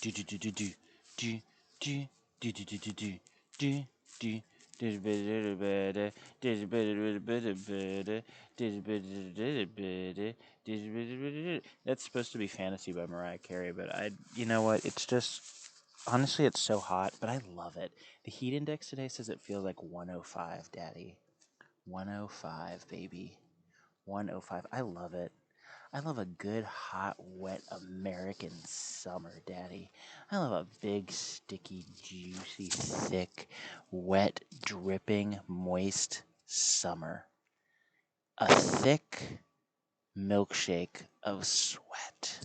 Do do do do do do do do do do do do do. That's supposed to be Fantasy by Mariah Carey, but you know what? It's just, honestly, it's so hot, but I love it. The heat index today says it feels like 105, Daddy. 105, baby. 105. I love it. I love a good, hot, wet American summer, Daddy. I love a big, sticky, juicy, thick, wet, dripping, moist summer. A thick milkshake of sweat.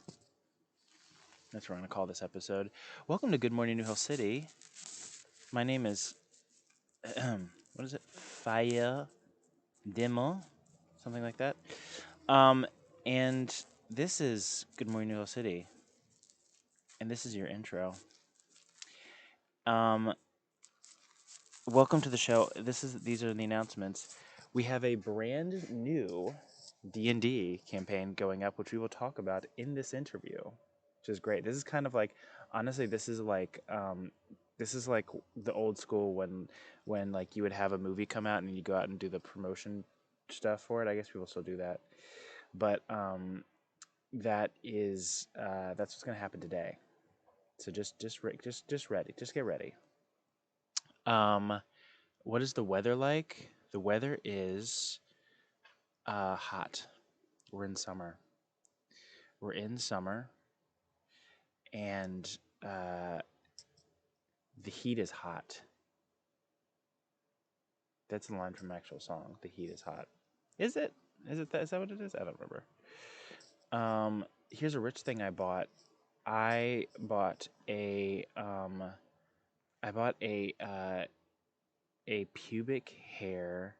That's what we're going to call this episode. Welcome to Good Morning New Hill City. My name is, what is it? Faya Demo? Something like that. Um, and this is Good Morning New Hill City. And this is your intro. Um, Welcome to the show. These are the announcements. We have a brand new D&D campaign going up, which we will talk about in this interview, which is great. This is kind of like, honestly, this is like the old school when like you would have a movie come out and you go out and do the promotion stuff for it. I guess people still do that, but that's what's gonna happen today. So just ready, just get ready. Um, what is the weather like? The weather is hot. We're in summer. We're in summer, and uh, the heat is hot. That's the line from the actual song. The heat is hot. Is it? Is that what it is? I don't remember. Here's a rich thing I bought. I bought a I bought a pubic hair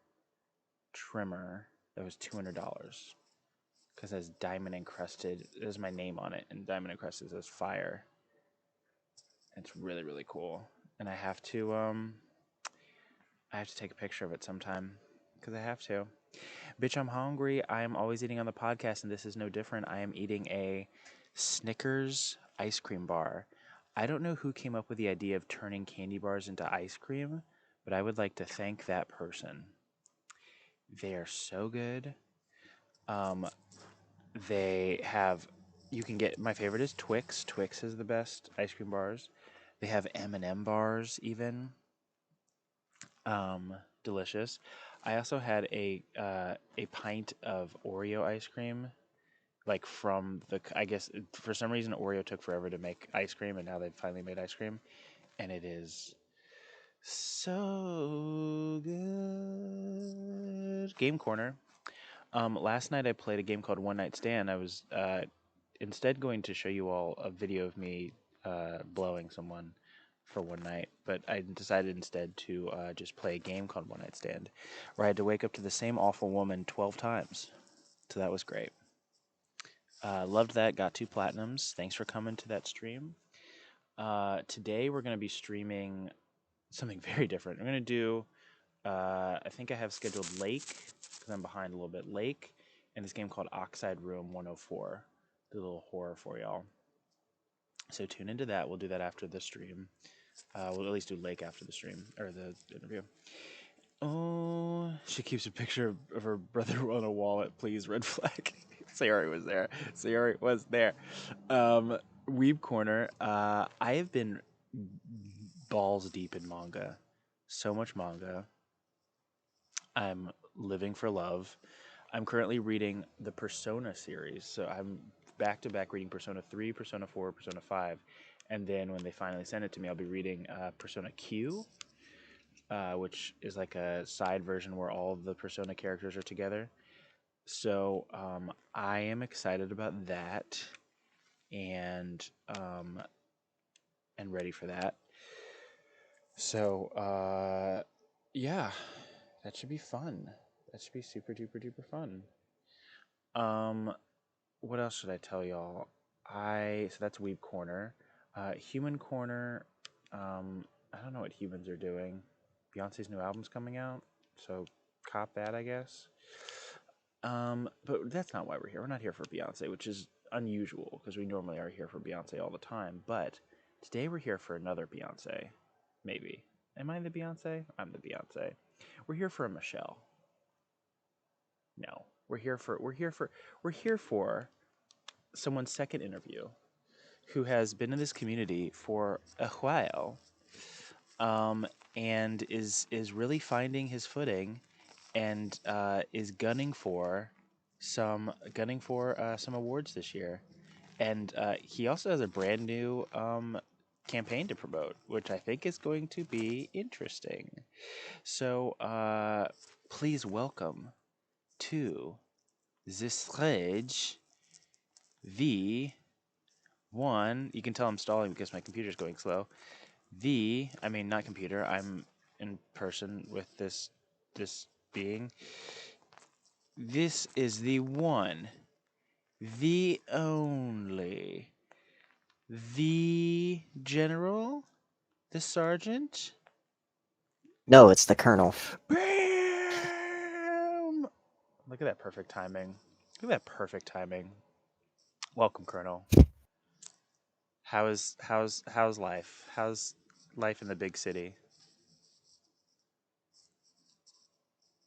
trimmer that was $200 because it has diamond encrusted. There's my name on it, and diamond encrusted says fire. It's really really cool, and I have to take a picture of it sometime because I have to. Bitch, I'm hungry. I am always eating on the podcast, and this is no different. I am eating a Snickers ice cream bar. I don't know who came up with the idea of turning candy bars into ice cream, but I would like to thank that person. They are so good. Um, they have, you can get, my favorite is Twix. Twix is the best ice cream bars. They have M&M bars even. Delicious. I also had a pint of Oreo ice cream, like from I guess for some reason Oreo took forever to make ice cream, and now they've finally made ice cream, and it is so good. Game corner. Last night I played a game called One Night Stand. I was instead going to show you all a video of me blowing someone for one night, but I decided instead to just play a game called One Night Stand, where I had to wake up to the same awful woman 12 times. So that was great. Loved that. Got 2 platinums. Thanks for coming to that stream. Today we're going to be streaming something very different. We're going to do, I think I have scheduled Lake, because I'm behind a little bit, Lake, and this game called Oxide Room 104. The little horror for y'all. So tune into that. We'll do that after the stream. We'll at least do Lake after the stream, or the interview. Oh, she keeps a picture of her brother on a wallet. Please, red flag. Sayori was there. Sayori was there. Weeb Corner. I have been balls deep in manga. So much manga. I'm living for love. I'm currently reading the Persona series. So I'm back to back reading Persona 3, Persona 4, Persona 5. And then when they finally send it to me, I'll be reading Persona Q, which is like a side version where all of the Persona characters are together. So I am excited about that, and ready for that. So yeah, that should be fun. That should be super duper duper fun. What else should I tell y'all? So that's Weeb Corner. Human Corner. I don't know what humans are doing. Beyonce's new album's coming out, so cop that, I guess. But that's not why we're here. We're not here for Beyonce, which is unusual because we normally are here for Beyonce all the time. But Today we're here for another Beyonce. Maybe. Am I the Beyonce? I'm the Beyonce. We're here for a Michelle. No. We're here for someone's second interview who has been in this community for a while, um, and is really finding his footing, and is gunning for some awards this year. And he also has a brand new campaign to promote, which I think is going to be interesting. So please welcome to the stage the one. You can tell I'm stalling because my computer's going slow. I mean, not computer. I'm in person with this being. This is the one, the only, the general, the sergeant. No, it's the Colonel. Bam! Look at that perfect timing. Look at that perfect timing. Welcome, Colonel. How's life? How's life in the big city?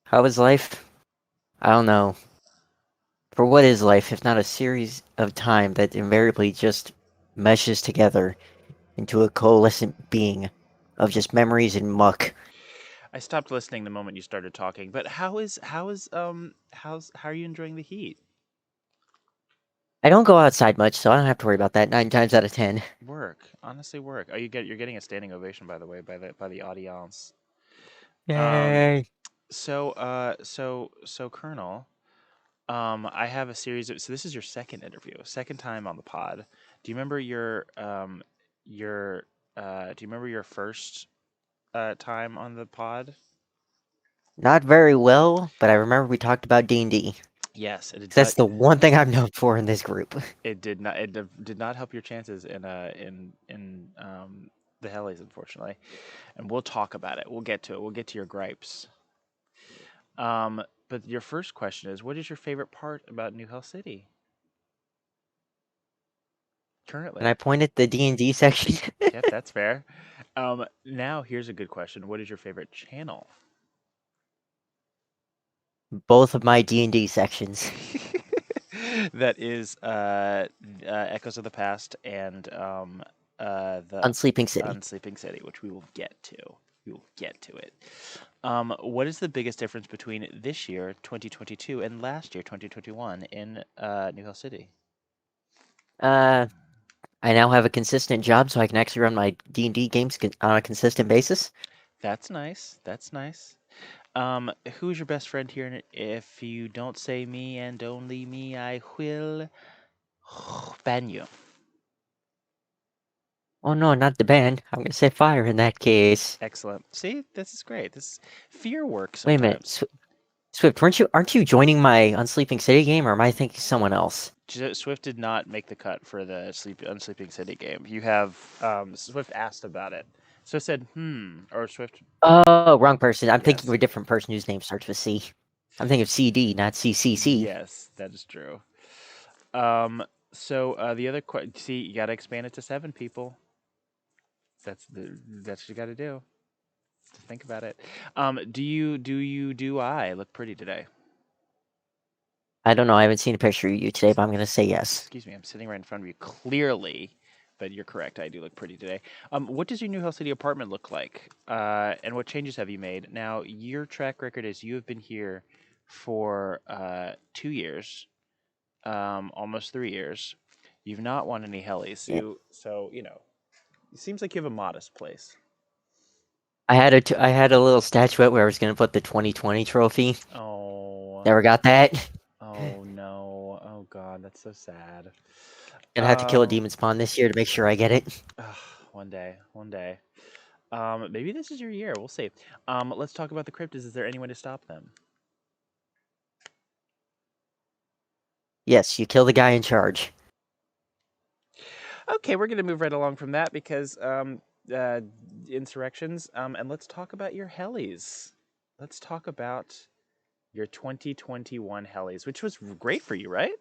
How is life? I don't know. For what is life if not a series of time that invariably just meshes together into a coalescent being of just memories and muck? I stopped listening the moment you started talking, but how are you enjoying the heat? I don't go outside much, so I don't have to worry about that 9 times out of 10. Work, honestly, work. You're getting a standing ovation, by the way, by the audience. Um, Yay! so Colonel, I have a series of. So this is your second interview, second time on the pod. Do you remember your do you remember your first time on the pod? Not very well, but I remember we talked about D&D. Yes, it 'Cause did. that's the one thing I'm known for in this group. It did not. Did not help your chances in the Hellies, unfortunately. And we'll talk about it. We'll get to it. We'll get to your gripes. But your first question is, what is your favorite part about New Hell City And I currently? point at the D&D section. Yep, that's fair. Now here's a good question. What is your favorite channel? Both of my D&D sections. That is Echoes of the Past and the Unsleeping City. Unsleeping City, which we will get to. We will get to it. What is the biggest difference between this year, 2022, and last year, 2021, in New Hell City? Uh, I now have a consistent job, so I can actually run my D&D games on a consistent basis. That's nice. That's nice. Who's your best friend here? And if you don't say me and only me, I will ban you. Oh no, not the band. I'm gonna say fire in that case. Excellent. See, this is great. This fear works Wait a minute, sometimes. Swift, aren't you joining my Unsleeping City game, or am I thinking someone else? Swift did not make the cut for the Unsleeping City game. You have Swift asked about it. So said, or Swift. Oh, wrong person. I'm thinking Yes, of a different person whose name starts with C. I'm thinking of CD, not CCC. yes, that is true. Um, so the other see, you got to expand it to 7 people. That's what you got to do. Think about it. Do I look pretty today? I don't know. I haven't seen a picture of you today, but I'm gonna say yes. Excuse me, I'm sitting right in front of you clearly, but you're correct. I do look pretty today. What does your New Hell City apartment look like? And what changes have you made? Now, your track record is you have been here for 2 years, almost 3 years. You've not won any Hellies, Yeah. so you know, it seems like you have a modest place. I had a little statuette where I was gonna put the 2020 trophy. Oh, Never got that. oh no, oh God, that's so sad. Gonna have to kill a Um, demon spawn this year to make sure I get it. one day, one day. Maybe this is your year. We'll see. Let's talk about the cryptids. Is there any way to stop them? Yes, you kill the guy in charge. Okay, we're gonna move right along from that because uh, insurrections. And let's talk about your helis. Let's talk about your 2021 helis, which was great for you, right?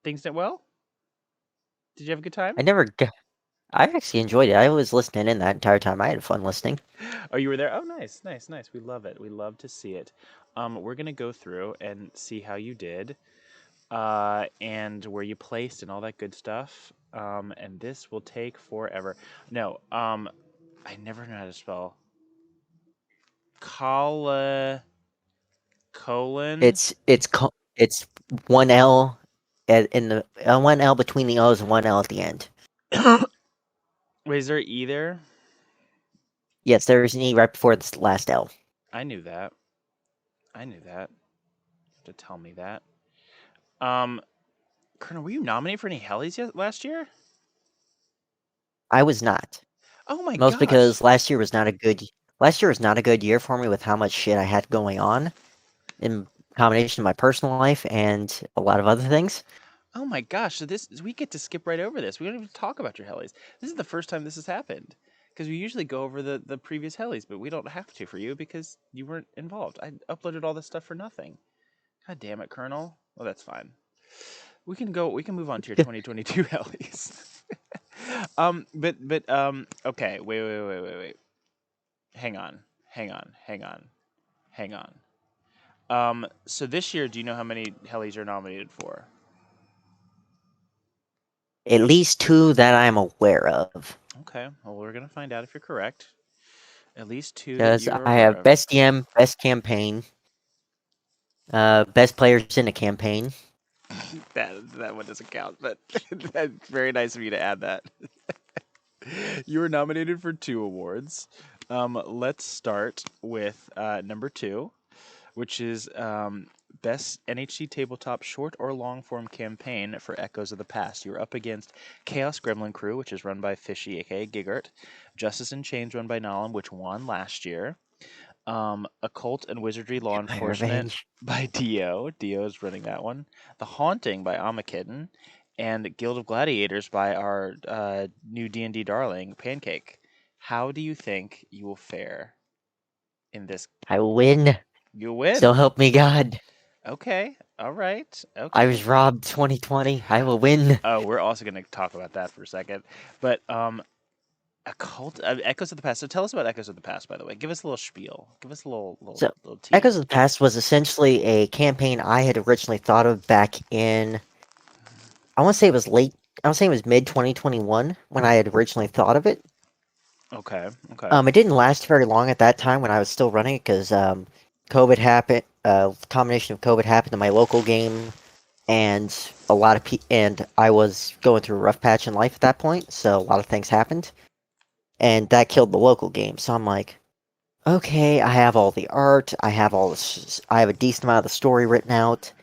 Things went well. Did you have a good time? I never got I actually enjoyed it. I was listening in that entire time. I had fun listening. Oh, you were there? Oh, nice, nice, nice. We love it. We love to see it. We're gonna go through and see how you did, and where you placed and all that good stuff. And this will take forever. No, I never know how to spell colon. It's one L in the one L between the O's and one L at the end. Wait, is there either? Yes, there's an E right before the last L. I knew that. I knew that. You have to tell me that. Um, Colonel, were you nominated for any Hellies last year? I was not. Oh my Most gosh. because last year was not a good year for me with how much shit I had going on in combination of my personal life and a lot of other things. Oh my gosh. So this we get to skip right over this. We don't even talk about your Hellies. This is the first time this has happened. Because we usually go over the previous Hellies, but we don't have to for you because you weren't involved. I uploaded all this stuff for nothing. God damn it, Colonel. Well, that's fine. We can move on to your 2022 Hellies. Okay, wait. Hang on. Hang on. Hang on. Hang on. So this year, do you know how many Hellies you're nominated for? At least two that I'm aware of. Okay, well, we're gonna find out if you're correct. At least two that Because you are I aware have of. best DM, best campaign, best players in the campaign. That one doesn't count, but that's very nice of you to add that. You were nominated for 2 awards. Let's start with number 2, which is Best NHC Tabletop Short or Long Form Campaign for Echoes of the Past. You're up against Chaos Gremlin Crew, which is run by Fishy, aka Gigart, Justice in Chains, run by Nalam, which won last year, Occult and Wizardry Law Get my Enforcement revenge. by Dio. Dio is running that one. The Haunting by Amakitten, and Guild of Gladiators by our new D&D darling, Pancake. How do you think you will fare in this? I win. You So win. help me God. Okay. All right. I Okay. was robbed 2020. I will win. Oh, we're also going to talk about that for a second. But Occult Echoes of the Past. So tell us about Echoes of the Past, by the way. Give us a little spiel. Give us a So, little Echoes tea. of the Past was essentially a campaign I had originally thought of back in, I want to say it was late, I want to say it was mid 2021 when I had originally thought of it. Okay. Okay. It didn't last very long at that time when I was still running it because COVID happened. Combination of COVID happened to my local game, and and I was going through a rough patch in life at that point. So a lot of things happened, and that killed the local game. So I'm like, okay, I have all the art, I have all this, I have a decent amount of the story written out.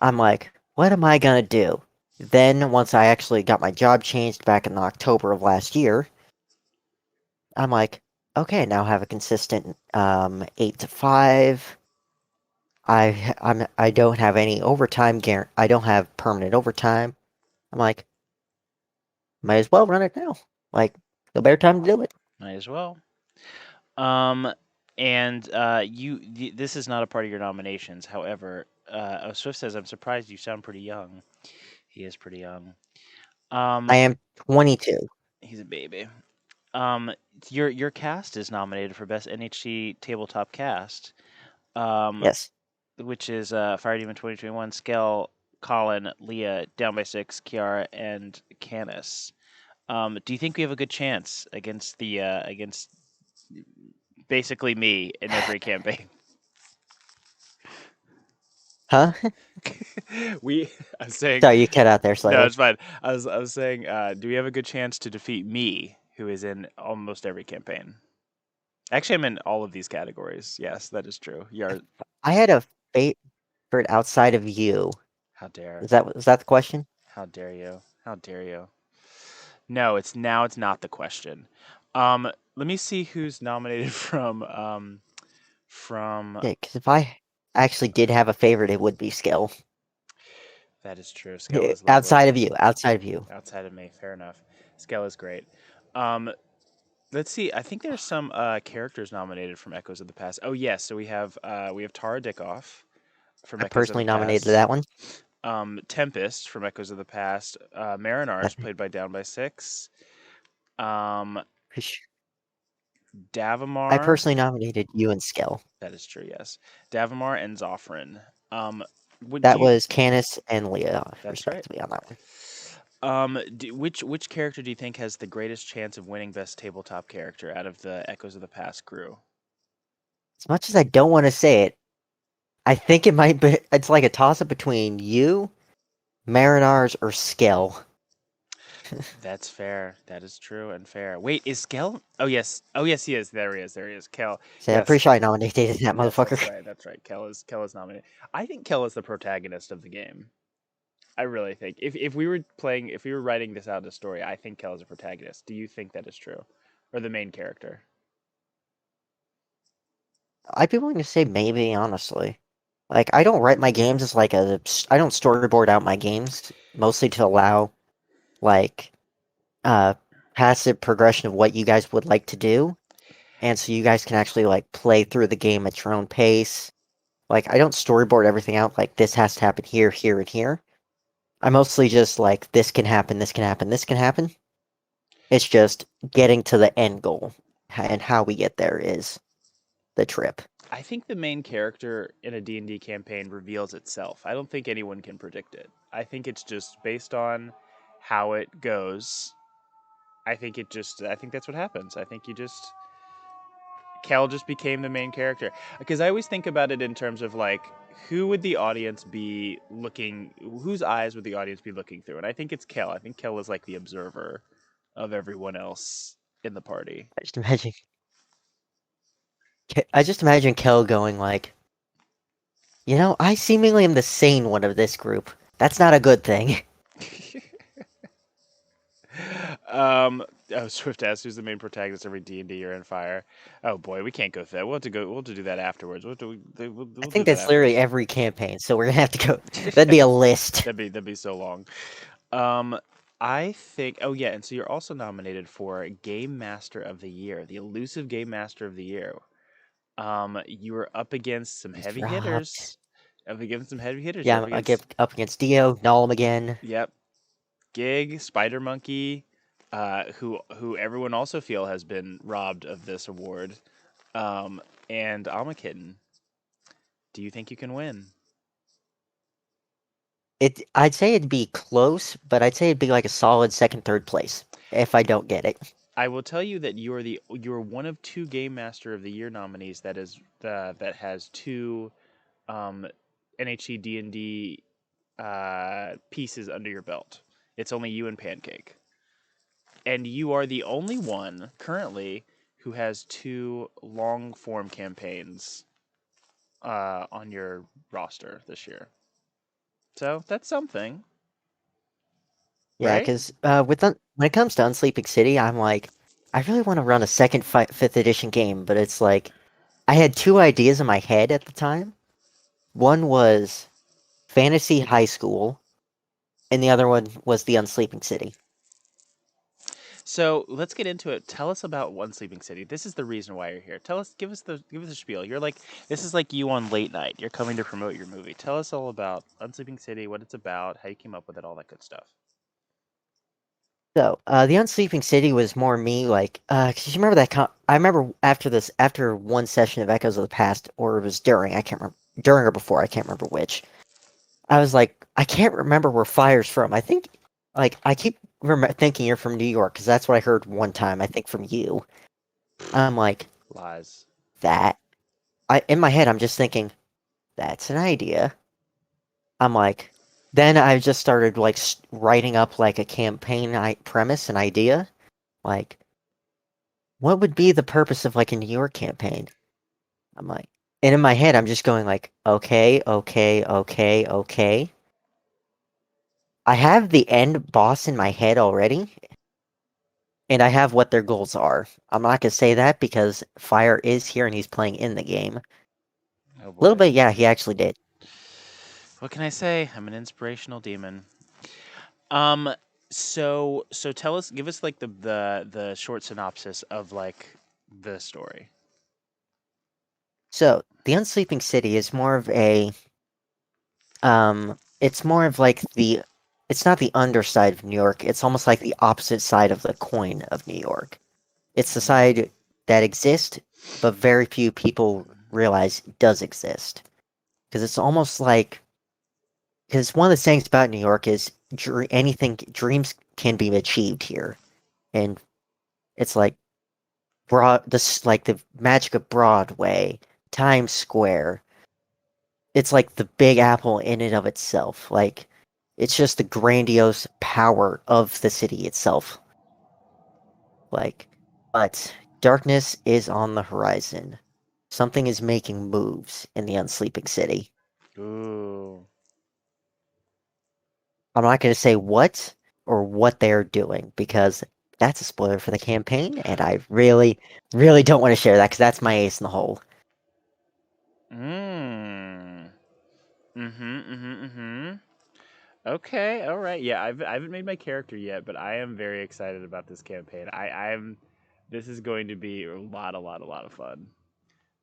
I'm like, what am I gonna do? Then once I actually got my job changed back in October of last year, I'm like, okay, now I have a consistent 8 to 5. I don't have any overtime I don't have permanent overtime. I'm like, might as well run it now. Like, no better time to do it. Might as well. Um, and this is not a part of your nominations. However, Swift says, "I'm surprised you sound pretty young." He is pretty young. I Um, am 22. he's a baby. Um, your cast is nominated for best NHC tabletop cast. Um, Yes. which is Fire Demon 2021, Skell, Colin, Leah, Down by Six, Kiara, and Canis. Do you think we have a good chance against the against basically me in every campaign? Huh? we, I'm saying, Sorry, you cut out there no, slightly. it's fine. I was saying, do we have a good chance to defeat me, who is in almost every campaign? Actually, I'm in all of these categories. Yes, that is true. Yar, I had a favorite outside of you. how dare, Was that the question? how dare you? How dare you? No, it's not the question. Let me see who's nominated from Yeah, because if I actually did have a favorite, it would be Skill. that is true. Skell is Outside lovely. of you, outside of you. Outside of me, fair enough. Skell is great. Um, let's see. I think there's some characters nominated from Echoes of the Past. Oh yes, so we have Tara Dickoff from I Echoes of the personally nominated Past. that one. Tempest from Echoes of the Past, Marinars, That- played by Down by Six, um, for sure. I Davamar. personally nominated you and Skell. That is true. Yes, Davamar and Zoffrin. Would do That you? was Canis and Leah, That's right. respectively, on that one. Which character do you think has the greatest chance of winning Best Tabletop Character out of the Echoes of the Past crew? As much as I don't want to say it, I think it might be. It's like a toss up between you, Marinars, or Skell. That's fair. That is true and fair. Wait, is Kel? Oh yes. Oh yes, he is. There he is. There he is. Kel. So I'm pretty Yes. sure I nominated that Yes, motherfucker. that's right. That's right. Kel is nominated. I think Kel is the protagonist of the game. I really think. If we were playing, if we were writing this out as a story, I think Kel is a protagonist. Do you think that is true, or the main character? I'd be willing to say maybe, honestly. Like, I don't write my games as like a. I don't storyboard out my games, mostly to allow, like, uh, passive progression of what you guys would like to do. And so you guys can actually, like, play through the game at your own pace. Like, I don't storyboard everything out, like, this has to happen here, here, and here. I mostly just, like, this can happen, this can happen, this can happen. It's just getting to the end goal. And how we get there is the trip. I think the main character in a D&D campaign reveals itself. I don't think anyone can predict it. I think it's just based on how it goes. I think that's what happens. I think Kel just became the main character. Because I always think about it in terms of like, who would the audience be looking, whose eyes would the audience be looking through? And I think it's Kel. I think Kel is like the observer of everyone else in the party. I just imagine. I just imagine Kel going like, I seemingly am the sane one of this group. That's not a good thing. Swift asks who's the main protagonist of every D&D you're in fire. Oh boy, we can't go through that. We'll have to do that afterwards. I We'll do think that that's literally afterwards. every campaign, so we're gonna have to go. That'd be a list. That'd be so long. Um, I think. Oh yeah, and so you're also nominated for Game Master of the Year, the elusive Game Master of the Year. You were up against some He's heavy dropped. hitters. Up against some heavy hitters. You're Yeah, up I get against. up against Dio, Nullum again. Yep, Gig, Spider Monkey, who everyone also feel has been robbed of this award, and Amakitten. Do you think you can win? I'd say it'd be close, but I'd say it'd be like a solid second, third place if I don't get it. I will tell you that you are one of two Game Master of the Year nominees that has two um, NHC D&D pieces under your belt. It's only you and Pancake, and you are the only one currently who has two long form campaigns on your roster this year. So that's something, Yeah, right? because when it comes to Unsleeping City, I'm like, I really want to run a second fifth edition game, but it's like I had two ideas in my head at the time. One was Fantasy High School, and the other one was the Unsleeping City. So let's get into it. Tell us about One Sleeping City. This is the reason why you're here. Give us the spiel. You're like this is like you on late night. You're coming to promote your movie. Tell us all about Unsleeping City, what it's about, how you came up with it, all that good stuff. So, the Unsleeping City was more me, like, 'cause you remember that I remember after one session of Echoes of the Past, or it was during, I can't remember, during or before, I can't remember which. I was like, I can't remember where Fire's from. I think, like, I keep thinking you're from New York, because that's what I heard one time, I think from you. I'm like, Lies. that. In my head, I'm just thinking, that's an idea. I'm like, then I just started, like, writing up, like, a campaign premise, an idea. Like, what would be the purpose of like a New York campaign? I'm like, and in my head, I'm just going like, okay, okay, okay, okay. I have the end boss in my head already, and I have what their goals are. I'm not gonna say that because Fire is here and he's playing in the game. A Oh little boy. bit, yeah, he actually did. What can I say? I'm an inspirational demon. Um so tell us give us like the short synopsis of like the story. So the Unsleeping City is more of a it's more of like it's not the underside of New York, it's almost like the opposite side of the coin of New York. It's the Mm. side that exists, but very few people realize does exist. Because it's almost like, because one of the things about New York is dreams can be achieved here. And it's like like the magic of Broadway, Times Square. It's like the Big Apple in and of itself. Like, it's just the grandiose power of the city itself. Like, but darkness is on the horizon. Something is making moves in the unsleeping city. Ooh. I'm not going to say what or what they're doing because that's a spoiler for the campaign, and I really, really don't want to share that because that's my ace in the hole. Mm. Okay, all right. Yeah, I haven't made my character yet, but I am very excited about this campaign. I'm this is going to be a lot of fun.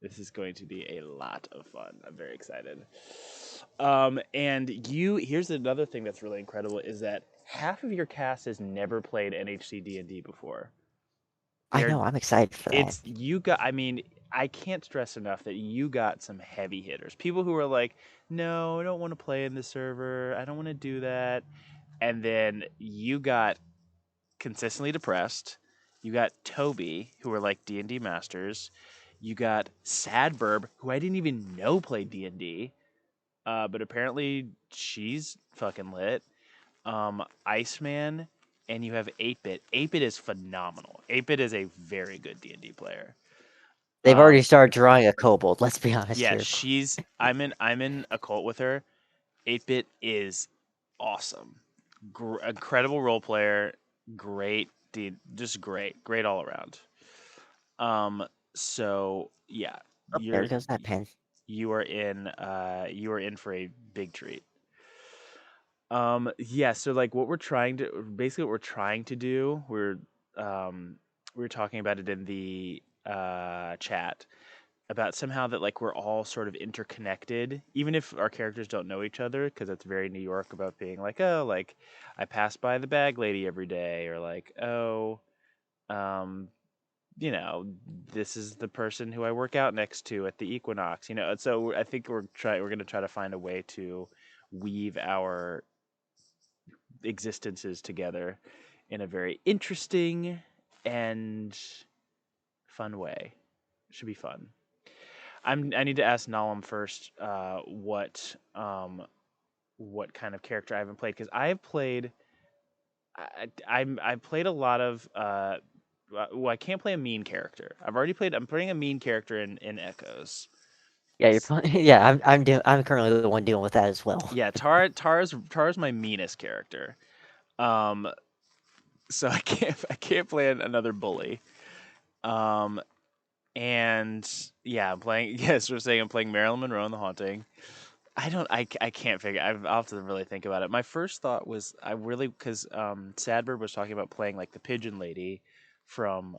This is going to be a lot of fun. I'm very excited. And here's another thing that's really incredible is that half of your cast has never played NHC D&D before. I They're know, I'm excited for that. it's you got I mean, I can't stress enough that you got some heavy hitters. People who are like, "No, I don't want to play in the server. I don't want to do that." And then you got consistently depressed. You got Toby, who are like D&D masters. You got Sadburb, who I didn't even know played D&D, but apparently she's fucking lit. Iceman, and you have 8-Bit. 8-Bit is phenomenal. 8-Bit is a very good D&D player. They've Um, already started drawing a kobold, let's be honest yeah, here. she's. I'm in a cult with her. 8-Bit is awesome. Incredible role player. Great, just great all around. Um, so yeah, Oh, there goes that pen. you are in for a big treat. Yeah, so like what we're trying to do, um we were talking about it in the chat about somehow that like we're all sort of interconnected, even if our characters don't know each other, because that's very New York about being like, oh, like I pass by the bag lady every day, or like, oh, um, this is the person who I work out next to at the Equinox, and so I think we're gonna try to find a way to weave our existences together in a very interesting and fun way. Should be fun. I need to ask Nalam first what kind of character I haven't played, because I have played I've played a lot of well, I can't play a mean character. I'm playing a mean character in Echoes. Yeah, yeah, I'm currently the one dealing with that as well. Yeah, Tara's my meanest character. Um so I can't play another bully. Um and yeah, I'm playing yes, we're saying I'm playing Marilyn Monroe in The Haunting. I can't figure. I'll have to really think about it. My first thought was I really because Sadberg was talking about playing like the pigeon lady from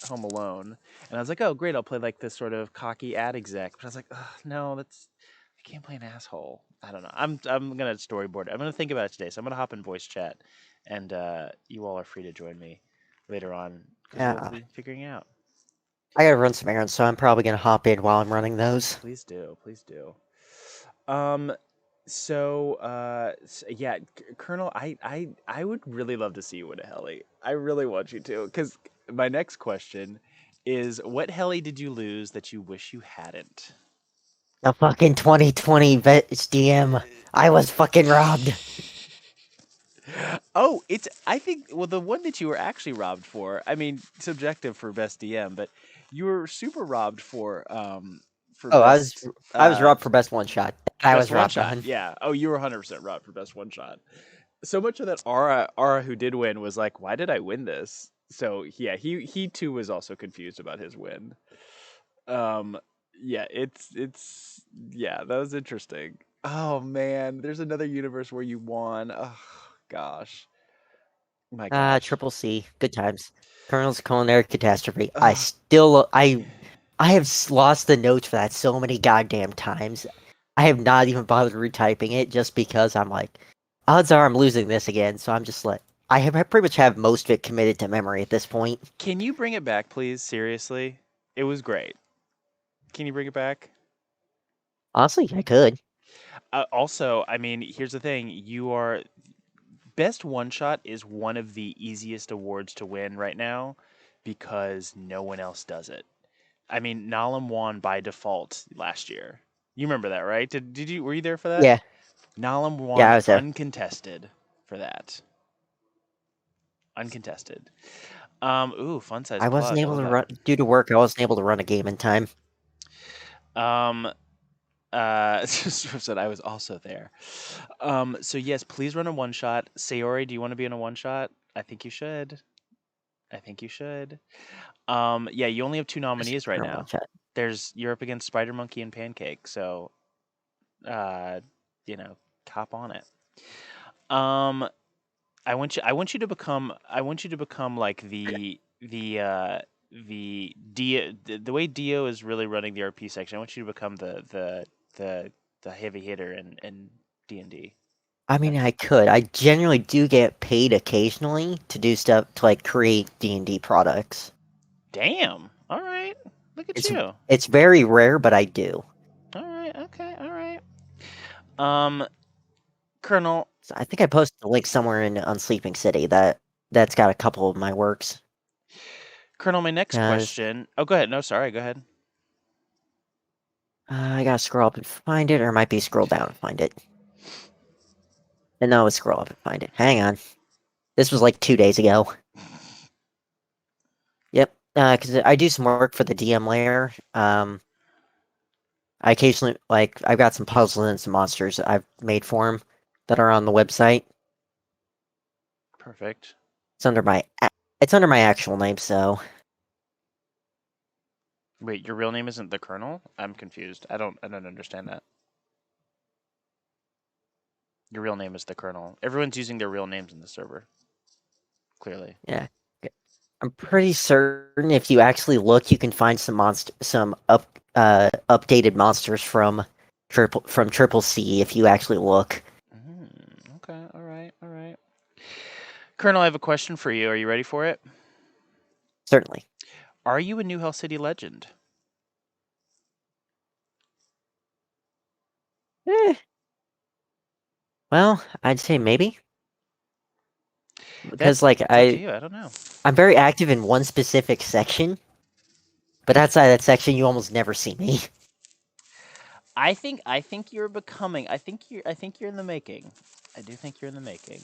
Home Alone, and I was like, oh great, I'll play like this sort of cocky ad exec. But I was like, ugh, no, I can't play an asshole. I don't know. I'm gonna storyboard it. I'm gonna think about it today. So I'm gonna hop in voice chat, and you all are free to join me later on because we'll Yeah, be figuring it out. I gotta run some errands, so I'm probably gonna hop in while I'm running those. Please do, please do. Um, so, yeah, Colonel, I would really love to see you win a heli. I really want you to, because my next question is, what heli did you lose that you wish you hadn't? The fucking 2020 Vets DM. I was fucking robbed. Oh, I think, well, the one that you were actually robbed for, I mean, subjective for best DM, but you were super robbed for Oh, best, I was robbed for best one shot. I best was one robbed shot. on. Yeah. Oh, you were 100% robbed for best one shot. So much of that Ara who did win was like, why did I win this? So yeah, he too was also confused about his win. Um, yeah, it's yeah, that was interesting. Oh man, there's another universe where you won. Oh gosh, my gosh. Triple C. Good times. Colonel's Culinary Catastrophe. Uh, I have lost the notes for that so many goddamn times. I have not even bothered retyping it just because I'm like, odds are I'm losing this again. So I'm just like, I pretty much have most of it committed to memory at this point. Can you bring it back, please? Seriously, it was great. Can you bring it back? Honestly, I could. Also, I mean, here's the thing: you are best one shot is one of the easiest awards to win right now because no one else does it. I mean, Nalam won by default last year. You remember that, right? Did you were you there for that? Yeah, Nalam yeah, won I was there. uncontested for that. Uncontested. Ooh, fun size I wasn't plug. I able love to that. run due to work. I wasn't able to run a game in time. Um, Swift said I was also there. So yes, please run a one shot. Sayori, do you want to be in a one shot? I think you should. I think you should. Yeah, you only have two Just nominees right run one now. shot. You're up against Spider Monkey and Pancake, so uh, you know, cop on it. Um, I want you to become like the Dio the way Dio is really running the RP section. I want you to become the the heavy hitter in D&D. I mean, I could. I generally do get paid occasionally to do stuff to like create D&D products. Damn. All right. Look at It's you. it's very rare, but I do. All right. Okay. All right. Um, Colonel. So I think I posted a link somewhere in on Sleeping City that's got a couple of my works. Colonel, my next Cause question. Oh, go ahead. No, sorry. Go ahead. I gotta scroll up and find it, or it might be scroll down and find it. And no, it's scroll up and find it. Hang on. This was like 2 days ago. Yep. Because I do some work for the DM layer. I occasionally like I've got some puzzles and some monsters I've made for him that are on the website. Perfect. It's under my it's under my actual name, so Wait, your real name isn't the Colonel? I'm confused. I don't understand that. Your real name is the Colonel. Everyone's using their real names in the server. Clearly. yeah. I'm pretty certain if you actually look, you can find some updated monsters from Triple C if you actually look. Okay. All right. All right. Colonel, I have a question for you. Are you ready for it? Certainly. Are you a New Hell City legend? Eh, well, I'd say maybe because like It's up to you. I don't know. I'm very active in one specific section, but outside that section, you almost never see me. I think you're becoming. I think you're in the making. I do think you're in the making.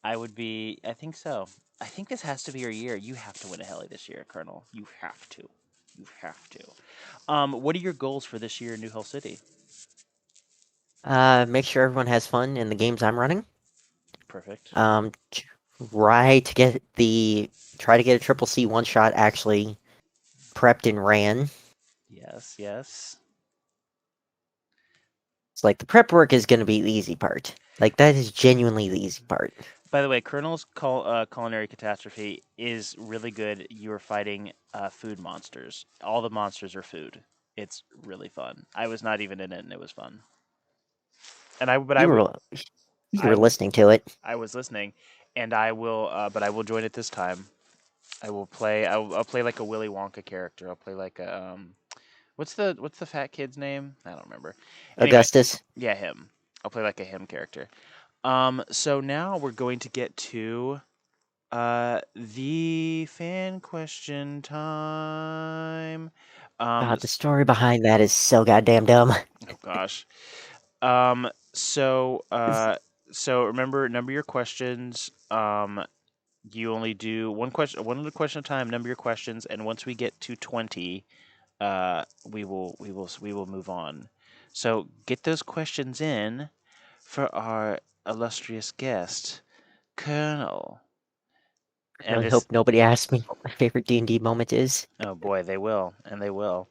I would be. I think so. I think this has to be your year. You have to win a heli this year, Colonel. You have to. You have to. What are your goals for this year in New Hell City? Make sure everyone has fun in the games I'm running. Perfect. Um, try to get a Triple C one shot actually prepped and ran. Yes. Yes. It's like the prep work is going to be the easy part. Like that is genuinely the easy part. By the way, Colonel's culinary catastrophe is really good. You are fighting food monsters. All the monsters are food. It's really fun. I was not even in it, and it was fun. And I, but I You would, were you I were listening to it. I was listening, and I will, but I will join it this time. I will play. I'll play like a Willy Wonka character. I'll play like a what's the fat kid's name? I don't remember. Anyway, Augustus. yeah, him. I'll play like a him character. So now we're going to get to the fan question time. God, the story behind that is so goddamn dumb. Oh gosh. Um, so uh, so remember, number your questions. You only do one question at a time. Number your questions, and once we get to 20, we will move on. So get those questions in for our illustrious guest, Colonel. I And really this, hope nobody asks me what my favorite D&D moment is. oh boy, they will, and they will.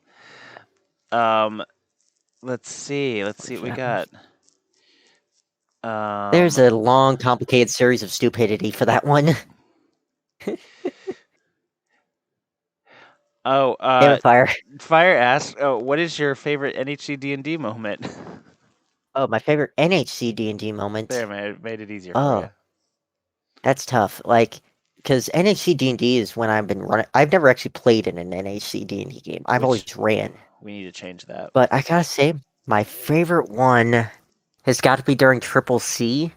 Um, let's Wait see what for we that one. got. There's Um, a long, complicated series of stupidity for that one. oh, Damn it, Fire. Fire asks, oh, what is your favorite NHC D&D moment? Oh, my favorite NHC D&D moment. There, man, it made it easier for you. Oh, that's tough. Like, because NHC D&D is when I've been running. I've never actually played in an NHC D&D game. I've Which always ran. we need to change that. But I gotta say, my favorite one has got to be during Triple C,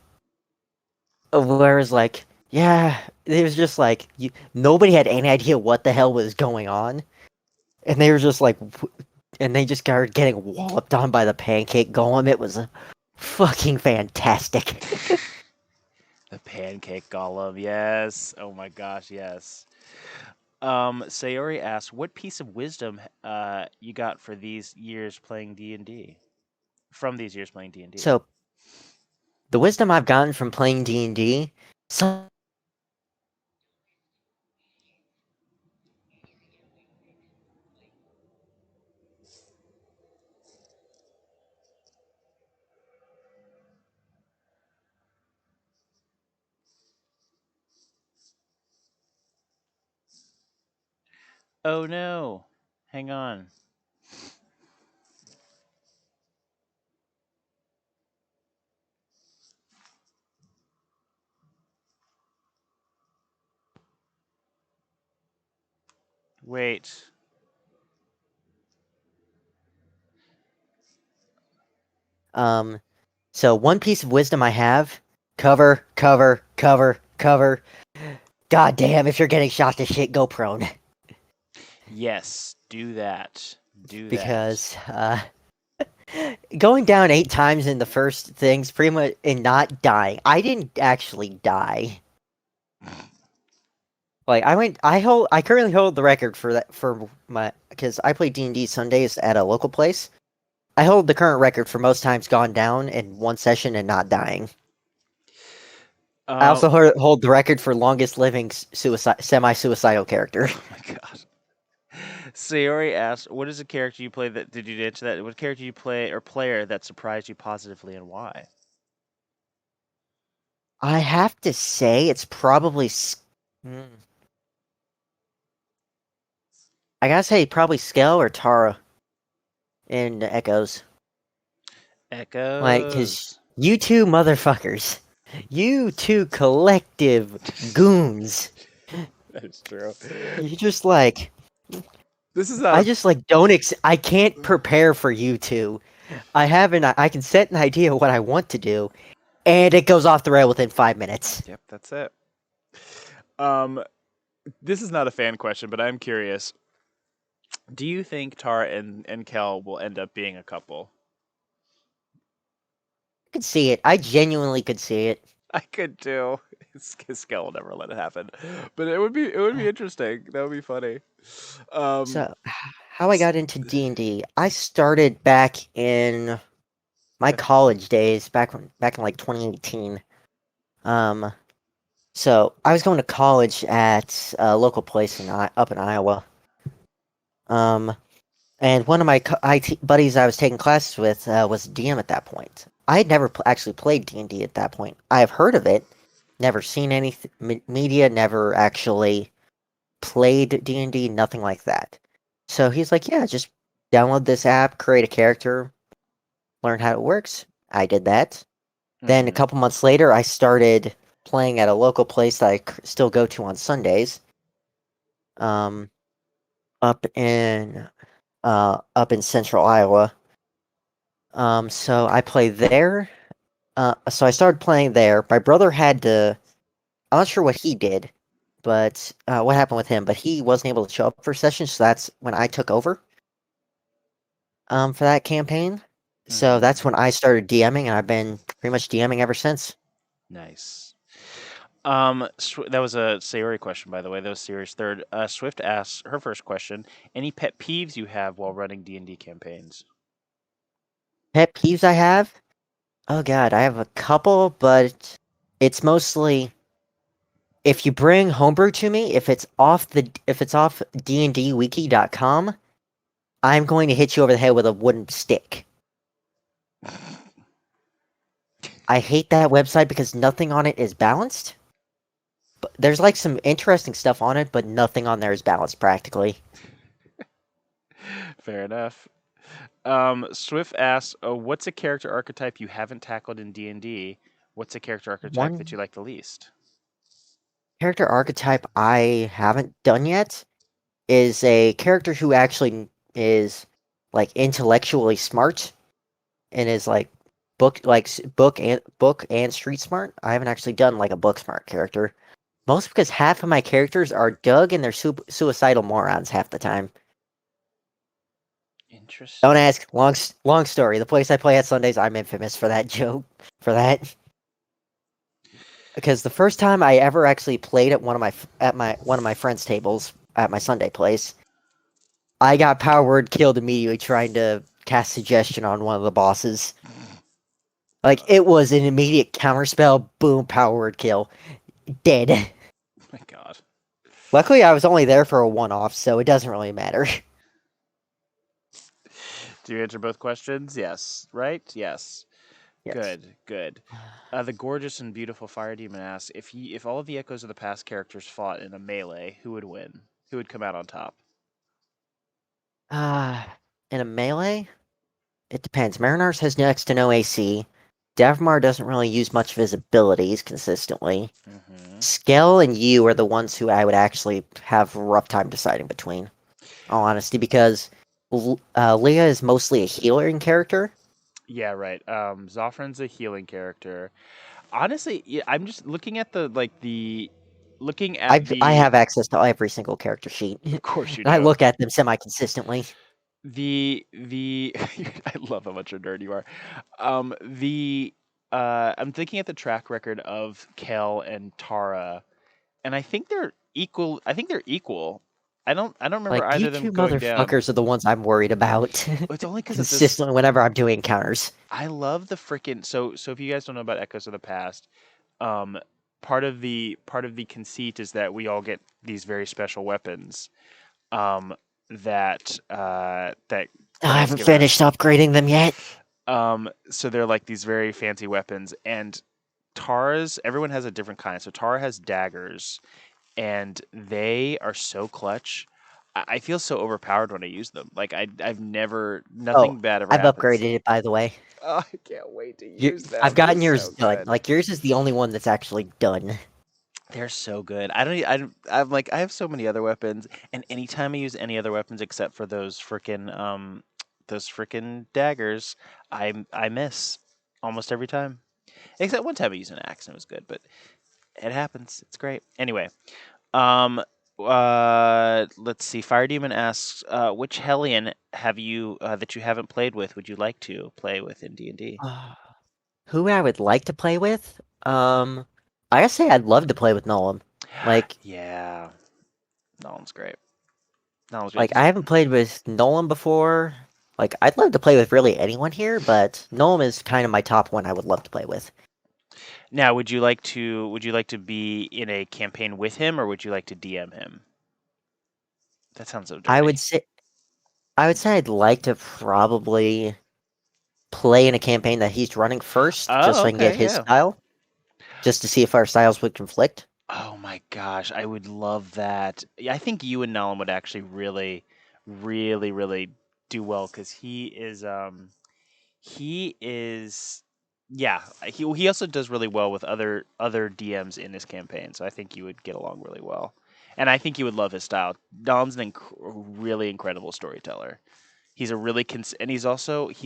where it's like, yeah, it was just like nobody had any idea what the hell was going on, and they were just like, and they just started getting walloped on by the pancake golem. It was fucking fantastic. The pancake golem, yes. Oh my gosh, yes. Sayori asks, "What piece of wisdom you got for these years playing D&D? From these years playing D&D?" So the wisdom I've gotten from playing D&D, so Oh no. Hang on. Wait. um, so one piece of wisdom I have: cover, cover, cover, cover. God damn! If you're getting shot to shit, go prone. Yes, do that. Do that. Because going down 8 times in the first things pretty much and not dying. I didn't actually die. Like I currently hold the record for that for my because I play D&D Sundays at a local place. I hold the current record for most times gone down in one session and not dying. I Oh also hold the record for longest living semi-suicidal character. oh my god. Sayori asks, "What is a character you play that did you answer that? What character you play or player that surprised you positively and why?" I have to say it's probably I gotta say probably Skell or Tara in Echoes. Like, cause Echoes. you two motherfuckers, you two collective goons. That is true. You just like This is not I a just like I can't prepare for you two. I can set an idea of what I want to do, and it goes off the rail within 5 minutes. Yep, that's it. Um, this is not a fan question, but I'm curious. Do you think Tara and Kel will end up being a couple? I could see it. I genuinely could see it. I could too. Kel will never let it happen, but it would be interesting. That would be funny. Um, So, how I got into D&D, I started back in my college days, back in like 2018. Um, so I was going to college at a local place up in Iowa. Um, and one of my IT buddies I was taking classes with was a DM at that point. I had never actually played D&D at that point. I have heard of it, never seen any media, never actually played D&D, nothing like that. So he's like, "Yeah, just download this app, create a character, learn how it works." I did that. Then a mhm. couple months later, I started playing at a local place that I still go to on Sundays. Um, up in Central Iowa. So I play there. So I started playing there. My brother had to. I'm not sure what he did, but what happened with him. But he wasn't able to show up for sessions, so that's when I took over. For that campaign. So Mhm. that's when I started DMing, and I've been pretty much DMing ever since. Nice. That was a Sayori question, by the way. That was Sayori's third. Swift asks her first question: Any pet peeves you have while running D&D campaigns? Pet peeves I have? Oh god, I have a couple, but it's mostly if you bring homebrew to me, if it's off dndwiki.com, I'm going to hit you over the head with a wooden stick. I hate that website because nothing on it is balanced. But there's like some interesting stuff on it, but nothing on there is balanced practically. Fair enough. Swift asks, "What's a character archetype you haven't tackled in D&D? What's a character archetype that you One like the least?" character archetype I haven't done yet is a character who actually is like intellectually smart and is like book and street smart. I haven't actually done like a book smart character. Mostly because half of my characters are Doug and they're suicidal morons half the time. Don't Interesting. ask. Long story. The place I play at Sundays, I'm infamous for that joke. For that, because the first time I ever actually played at one of my friends' tables at my Sunday place, I got power word killed immediately trying to cast suggestion on one of the bosses. Like Oh it was an immediate counterspell. Boom, power word kill, dead. my god. Luckily, I was only there for a one-off, so it doesn't really matter. Do you answer both questions? Yes. Right? Yes. Yes. Good. Good. The gorgeous and beautiful fire demon asks, if all of the Echoes of the Past characters fought in a melee, who would win? Who would come out on top? In a melee, it depends. Marinars has next to no AC. Davmar doesn't really use much of his abilities consistently. Mm-hmm. Skell and you are the ones who I would actually have a rough time deciding between. All honesty, because Leah is mostly a healing character. Yeah, right. Zoffran's a healing character. Honestly, yeah, I'm just looking at looking at I the. have access to every single character sheet. Of course you I do. look at them semi consistently. The I love how much a nerd you are. The I'm thinking at the track record of Kel and Tara, and I think they're equal. I think they're equal. I don't remember Like either you of them two going down. motherfuckers are the ones I'm worried about It's only because of this. consistently whenever I'm doing encounters. I love the freaking so if you guys don't know about Echoes of the Past, um, part of the conceit is that we all get these very special weapons, um, that I Kel's haven't given finished us. upgrading them yet. So they're like these very fancy weapons, and Tara's everyone has a different kind. So Tara has daggers, and they are so clutch. I feel so overpowered when I use them. Like I've never Oh, nothing bad ever I've happens. upgraded it by the way. Oh, I can't wait to You, use I've them. They're gotten yours so done. good. Like yours is the only one that's actually done. They're so good. I don't. I'm like I have so many other weapons, and anytime I use any other weapons except for those frickin' daggers, I miss almost every time. Except one time I used an axe and it was good, but it happens. It's great. Anyway, um, let's see. Fire Demon asks, which Hellion have you that you haven't played with would you like to play with in D&D? Who I would like to play with? I gotta say I'd love to play with Nolan. Like, Yeah, Nolan's great. Nolan's great. like I haven't played with Nolan before. Like, I'd love to play with really anyone here, but Nolan is kind of my top one I would love to play with. Now, would you like to be in a campaign with him, or would you like to DM him? That sounds so I would dirty. say I would say I'd like to probably play in a campaign that he's running first, just Oh, so I can get okay, his yeah. style, just to see if our styles would conflict. Oh my gosh, I would love that. Yeah, I think you and Nolan would actually really, really, really do well because he is yeah. He also does really well with other DMs in his campaign, so I think you would get along really well, and I think you would love his style. Nolan's an really incredible storyteller. He's a really and he's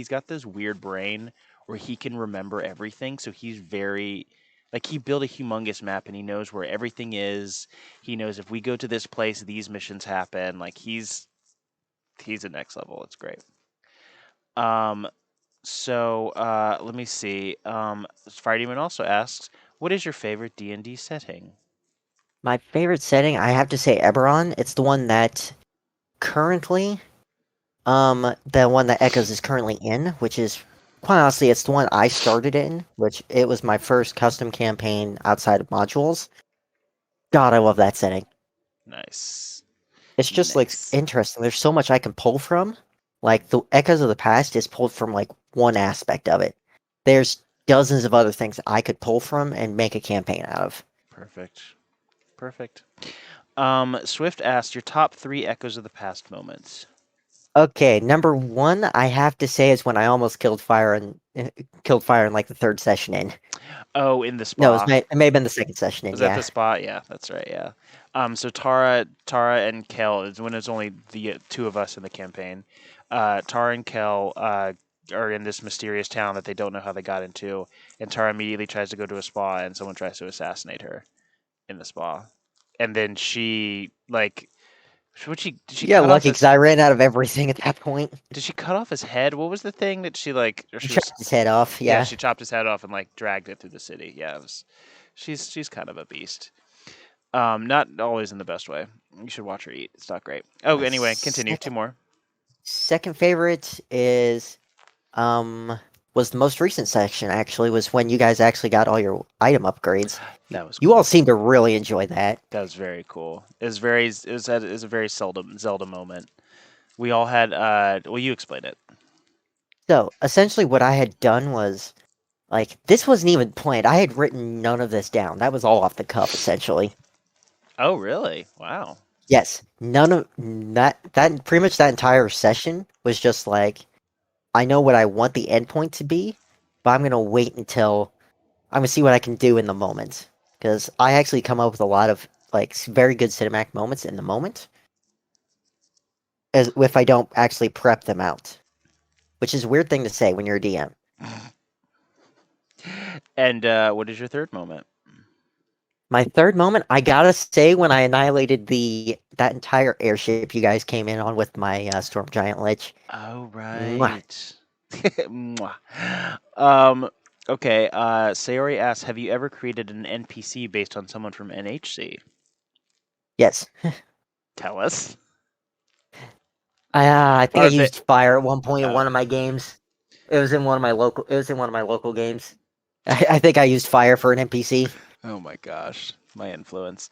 got this weird brain where he can remember everything. So he's very like he built a humongous map and he knows where everything is. He knows if we go to this place, these missions happen. Like he's a next level. It's great. Um, let me see. Fire Demon also asks, what is your favorite D&D setting? My favorite setting, I have to say Eberron. It's the one that currently, the one that Echoes is currently in, which is quite honestly, it's the one I started in, which it was my first custom campaign outside of modules. God, I love that setting. Nice. It's just like Nice. interesting. There's so much I can pull from. Like the Echoes of the Past is pulled from like one aspect of it. There's dozens of other things I could pull from and make a campaign out of. Perfect. Perfect. Swift asked your top three Echoes of the Past moments. Okay, number one, I have to say is when I almost killed Fire and killed Fire in like the third session in. Oh, in the No, spa. it may have been the second session in. Was that the Yeah. spot? Yeah, that's right. Yeah. So Tara, and Kel is when it's only the two of us in the campaign. Tara and Kel are in this mysterious town that they don't know how they got into, and Tara immediately tries to go to a spa, and someone tries to assassinate her in the spa, and then she like, what she did she Yeah, cut off lucky because his I ran out of everything at that point. did she cut off his head? What was the thing that she like? Or He she was chopped his head off. yeah, Yeah. she chopped his head off and like dragged it through the city. Yeah, it was, she's kind of a beast. Not always in the best way. You should watch her eat. It's not great. Oh, anyway, continue. Two Second, more. second favorite is um was the most recent section actually was when you guys actually got all your item upgrades. That was You all cool. seem to really enjoy that. That was very cool. It was a very seldom Zelda moment. We all had well, you explain it. So essentially, what I had done was like this wasn't even planned. I had written none of this down. That was all off the cuff, essentially. Oh, really? Wow. Yes, none of that. That pretty much that entire session was just like I know what I want the endpoint to be, but I'm gonna wait until I'm gonna see what I can do in the moment because I actually come up with a lot of like very good cinematic moments in the moment, as if I don't actually prep them out, which is a weird thing to say when you're a DM. And what is your third moment? My third moment, I gotta say, when I annihilated that entire airship you guys came in on with my Storm Giant Lich. Oh, Mwah. right. Mwah. um. Okay. Sayori asks, "Have you ever created an NPC based on someone from NHC?" Yes, Tell us. I think I Are they? used fire at one point in Uh, one of my games. It was in one of my local. It was in one of my local games. I think I used fire for an NPC. oh my gosh, my influence.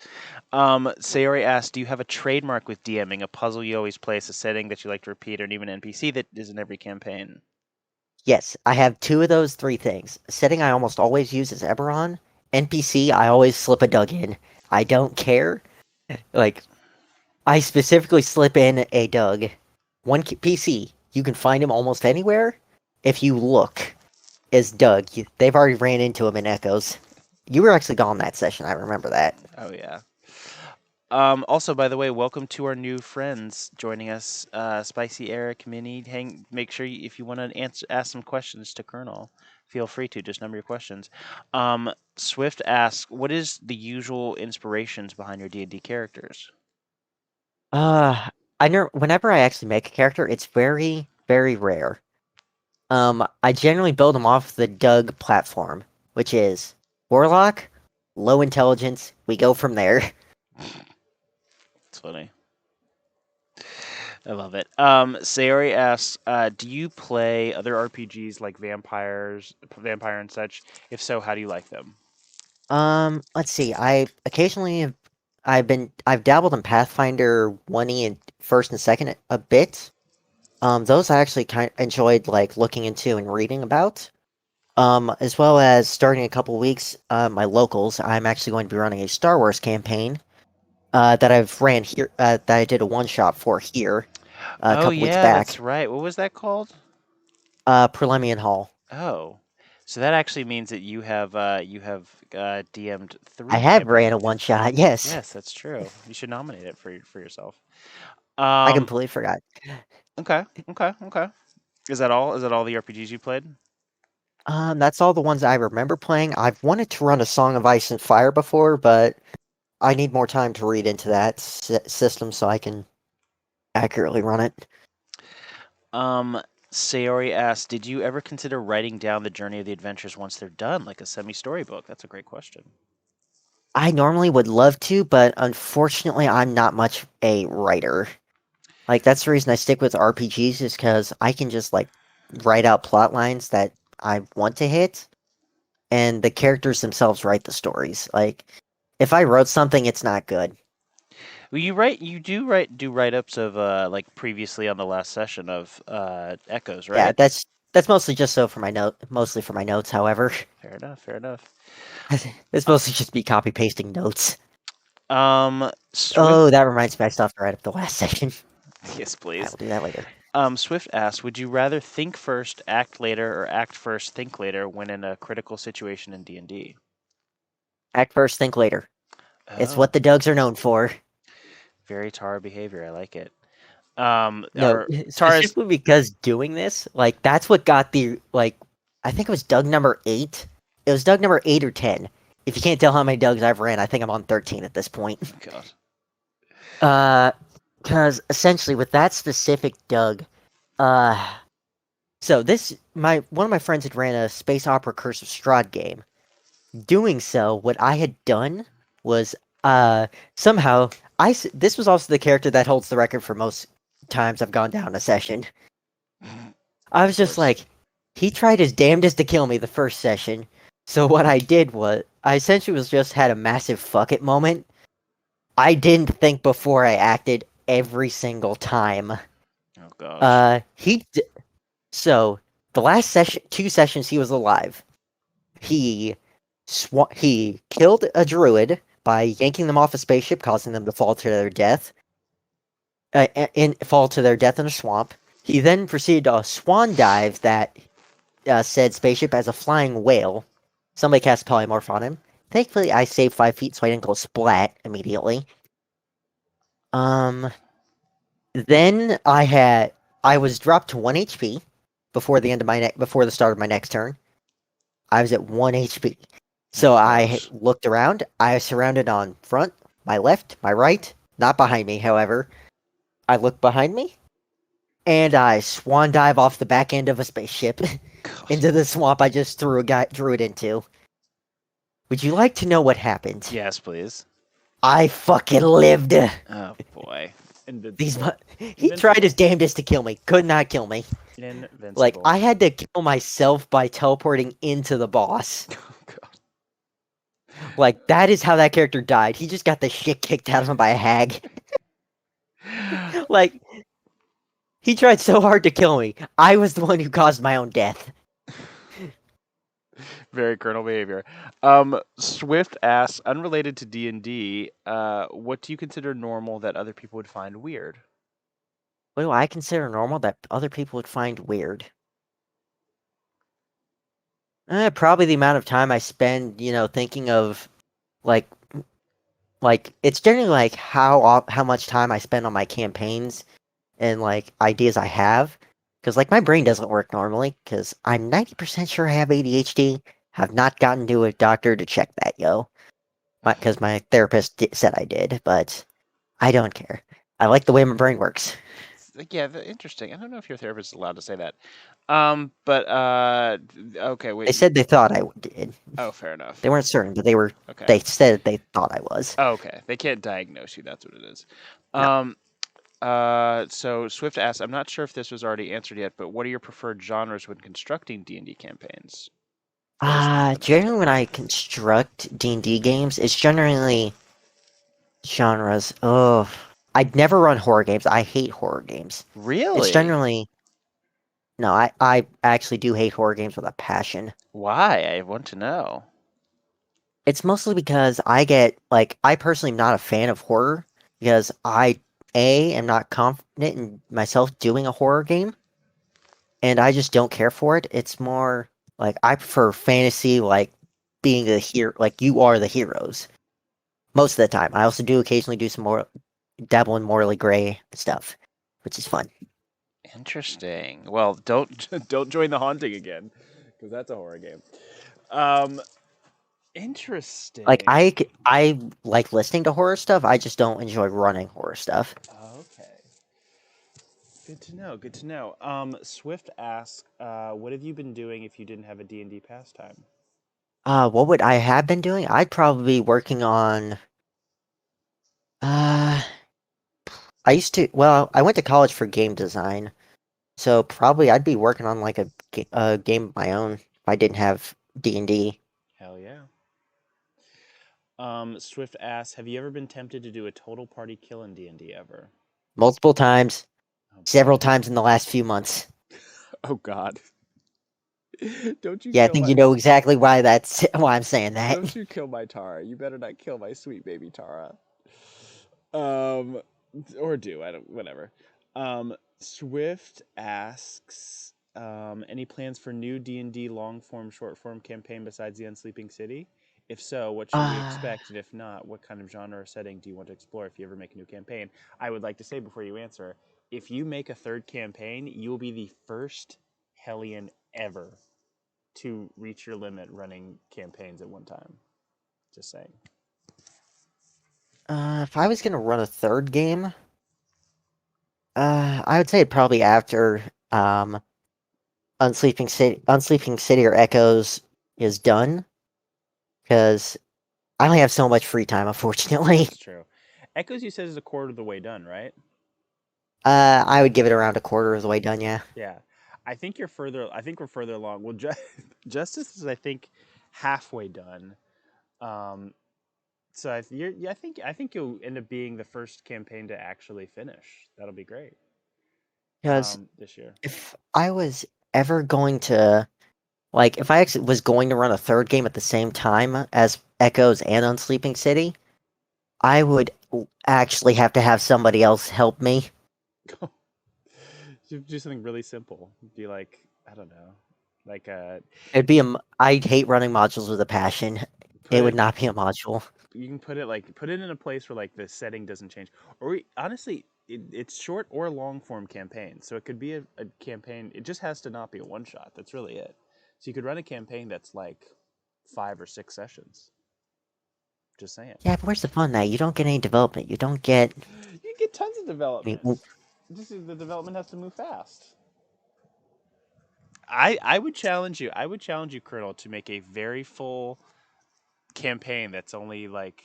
Sayori asks, "Do you have a trademark with DMing? A puzzle you always place, a setting that you like to repeat, or even an NPC that is in every campaign?" Yes, I have two of those three things. Setting I almost always use is Eberron. NPC I always slip a Doug in. I don't care. Like I specifically slip in a Doug. PC, you can find him almost anywhere. If you look, is Doug. They've already ran into him in Echoes. You were actually gone that session. I remember that. Oh yeah. Also, by the way, welcome to our new friends joining us, Spicy Eric, Minnie. Make sure if you want to ask some questions to Colonel, feel free to just number your questions. Swift asks, "What is the usual inspirations behind your D&D characters?" I know whenever I actually make a character, it's very, very rare. I generally build them off the Doug platform, which is Warlock, low intelligence. We go from there. It's funny. I love it. Sayori asks, "Do you play other RPGs like Vampire and such? If so, how do you like them?" Let's see. I occasionally I've dabbled in Pathfinder 1E and first and second a bit. Those I actually kind of enjoyed like looking into and reading about. As well as starting a couple weeks, my locals. I'm actually going to be running a Star Wars campaign. That I've ran here. That I did a one shot for here. A Oh couple weeks yeah, that's back. right. What was that called? Prelemian Hall. Oh, so that actually means that you have DM'd I three have ran a campaigns. one shot. Yes, Yes, that's true. You should nominate it for yourself. I Um. completely forgot. Okay. Okay. Okay. Is that all? Is that all the RPGs you played? That's all the ones I remember playing. I've wanted to run a Song of Ice and Fire before, but I need more time to read into that system so I can accurately run it. Sayori asks, "Did you ever consider writing down the journey of the adventures once they're done, like a semi-storybook?" That's a great question. I normally would love to, but unfortunately, I'm not much a writer. Like that's the reason I stick with RPGs is because I can just like write out plot lines that I want to hit, and the characters themselves write the stories. Like if I wrote something, it's not good. Well, you do write-ups of like previously on the last session of Echoes, Yeah, right? that's mostly just so for my mostly for my notes. However, Fair enough. Fair enough. it's Uh, mostly just me copy pasting notes. Swift. Oh, that reminds me, I still have to write up the last section. Yes, I please. will do that later. Swift asks, would you rather think first, act later, or act first, think later when in a critical situation in D&D? Act first, think later. It's Oh, what the Dugs are known for. very Tara behavior. I like it. No, Or Tara's. specifically because doing this, like, that's what got the, like, I think it was Doug number 8. It was Doug number 8 or 10. If you can't tell how many Dougs I've ran, I think I'm on 13 at this point. God. Because essentially with that specific Doug, uh, so one of my friends had ran a Space Opera Curse of Strahd game. Doing so, what I had done was, somehow, this was also the character that holds the record for most times I've gone down a session. I was just like, he tried his damnedest to kill me the first session. So what I did was, I essentially was just had a massive fuck it moment. I didn't think before I acted every single time. Oh gosh. So the last session, 2 sessions he was alive. He killed a druid by yanking them off a spaceship, causing them to fall to their death. Fall to their death in a swamp. He then proceeded to swan dive that said spaceship as a flying whale. Somebody cast polymorph on him. Thankfully, I saved 5 feet, so I didn't go splat immediately. Then I was dropped to 1 HP before the start of my next turn. I was at 1 HP. So I looked around. I was surrounded on front, my left, my right, not behind me, however. I looked behind me, and I swan dive off the back end of a spaceship into the swamp I just threw it into. Would you like to know what happened? Yes, please. I fucking lived. Oh boy. He tried his damnedest to kill me. Could not kill me. Invincible. Like, I had to kill myself by teleporting into the boss. Oh god. Like, that is how that character died. He just got the shit kicked out of him by a hag. Like, he tried so hard to kill me. I was the one who caused my own death. Very Colonel behavior. Swift asks, unrelated to D&D, what do you consider normal that other people would find weird? What do I consider normal that other people would find weird? Probably the amount of time I spend, thinking of, like, it's generally like how much time I spend on my campaigns and like ideas I have, because like my brain doesn't work normally. Because I'm 90% sure I have ADHD. Have not gotten to a doctor to check that, because my therapist said I did, but I don't care. I like the way my brain works. Yeah, interesting. I don't know if your therapist is allowed to say that. But okay, wait. They said they thought I did. Oh, fair enough. They weren't certain, but they were. Okay. They said they thought I was. Oh, okay. They can't diagnose you. That's what it is. No. So Swift asks, I'm not sure if this was already answered yet, but what are your preferred genres when constructing D&D campaigns? Generally when I construct D&D games, it's generally genres. Oh, I'd never run horror games. I hate horror games. Really? It's generally... No, I actually do hate horror games with a passion. Why? I want to know. It's mostly because I personally am not a fan of horror, because I, am not confident in myself doing a horror game, and I just don't care for it. It's more, like, I prefer fantasy, like, being the hero, like, you are the heroes. Most of the time. I also do occasionally do some more, dabble in morally gray stuff, which is fun. Interesting. Well, don't join the haunting again, because that's a horror game. Interesting. Like, I like listening to horror stuff, I just don't enjoy running horror stuff. Okay. Good to know. Good to know. Swift asks, what have you been doing if you didn't have a D&D pastime? What would I have been doing? I'd probably be working on... I went to college for game design, so probably I'd be working on, like, a game of my own if I didn't have D&D. Hell yeah. Swift asks, have you ever been tempted to do a total party kill in D&D ever? Multiple times. Several times in the last few months. Oh god. Don't you? Yeah, I think you know exactly why I'm saying that. Don't you kill my Tara. You better not kill my sweet baby Tara. Or do, I don't, whatever. Swift asks, any plans for new D&D long form, short form campaign besides the Unsleeping City? If so, what should we Uh, expect? And if not, what kind of genre or setting do you want to explore if you ever make a new campaign? I would like to say before you answer, if you make a third campaign, you will be the first Hellion ever to reach your limit running campaigns at one time. Just saying. if I was gonna run a third game, I would say probably after Unsleeping City or Echoes is done, because I only have so much free time, unfortunately. That's true. Echoes, you said, is a quarter of the way done, right? I would give it around a quarter of the way done, yeah. Yeah, I think you're further. I think we're further along. Well, Justice is, I think, halfway done. Um, so yeah, I think you'll end up being the first campaign to actually finish. That'll be great. Because This year. if I was ever going to, like, if I actually was going to run a third game at the same time as Echoes and Unsleeping City, I would actually have to have somebody else help me. You do something really simple. Be like, I don't know, like I'd hate running modules with a passion. put It would it. not be a module. You can put it in a place where like the setting doesn't change, or honestly, it's short or long form campaign. So it could be a campaign. It just has to not be a one shot. That's really it. So you could run a campaign that's like 5 or 6 sessions. Just saying. Yeah, but where's the fun in that? You don't get any development. You don't get. You get tons of I mean, development. Just the development has to move fast. I would challenge you. I would challenge you, Colonel, to make a very full campaign that's only like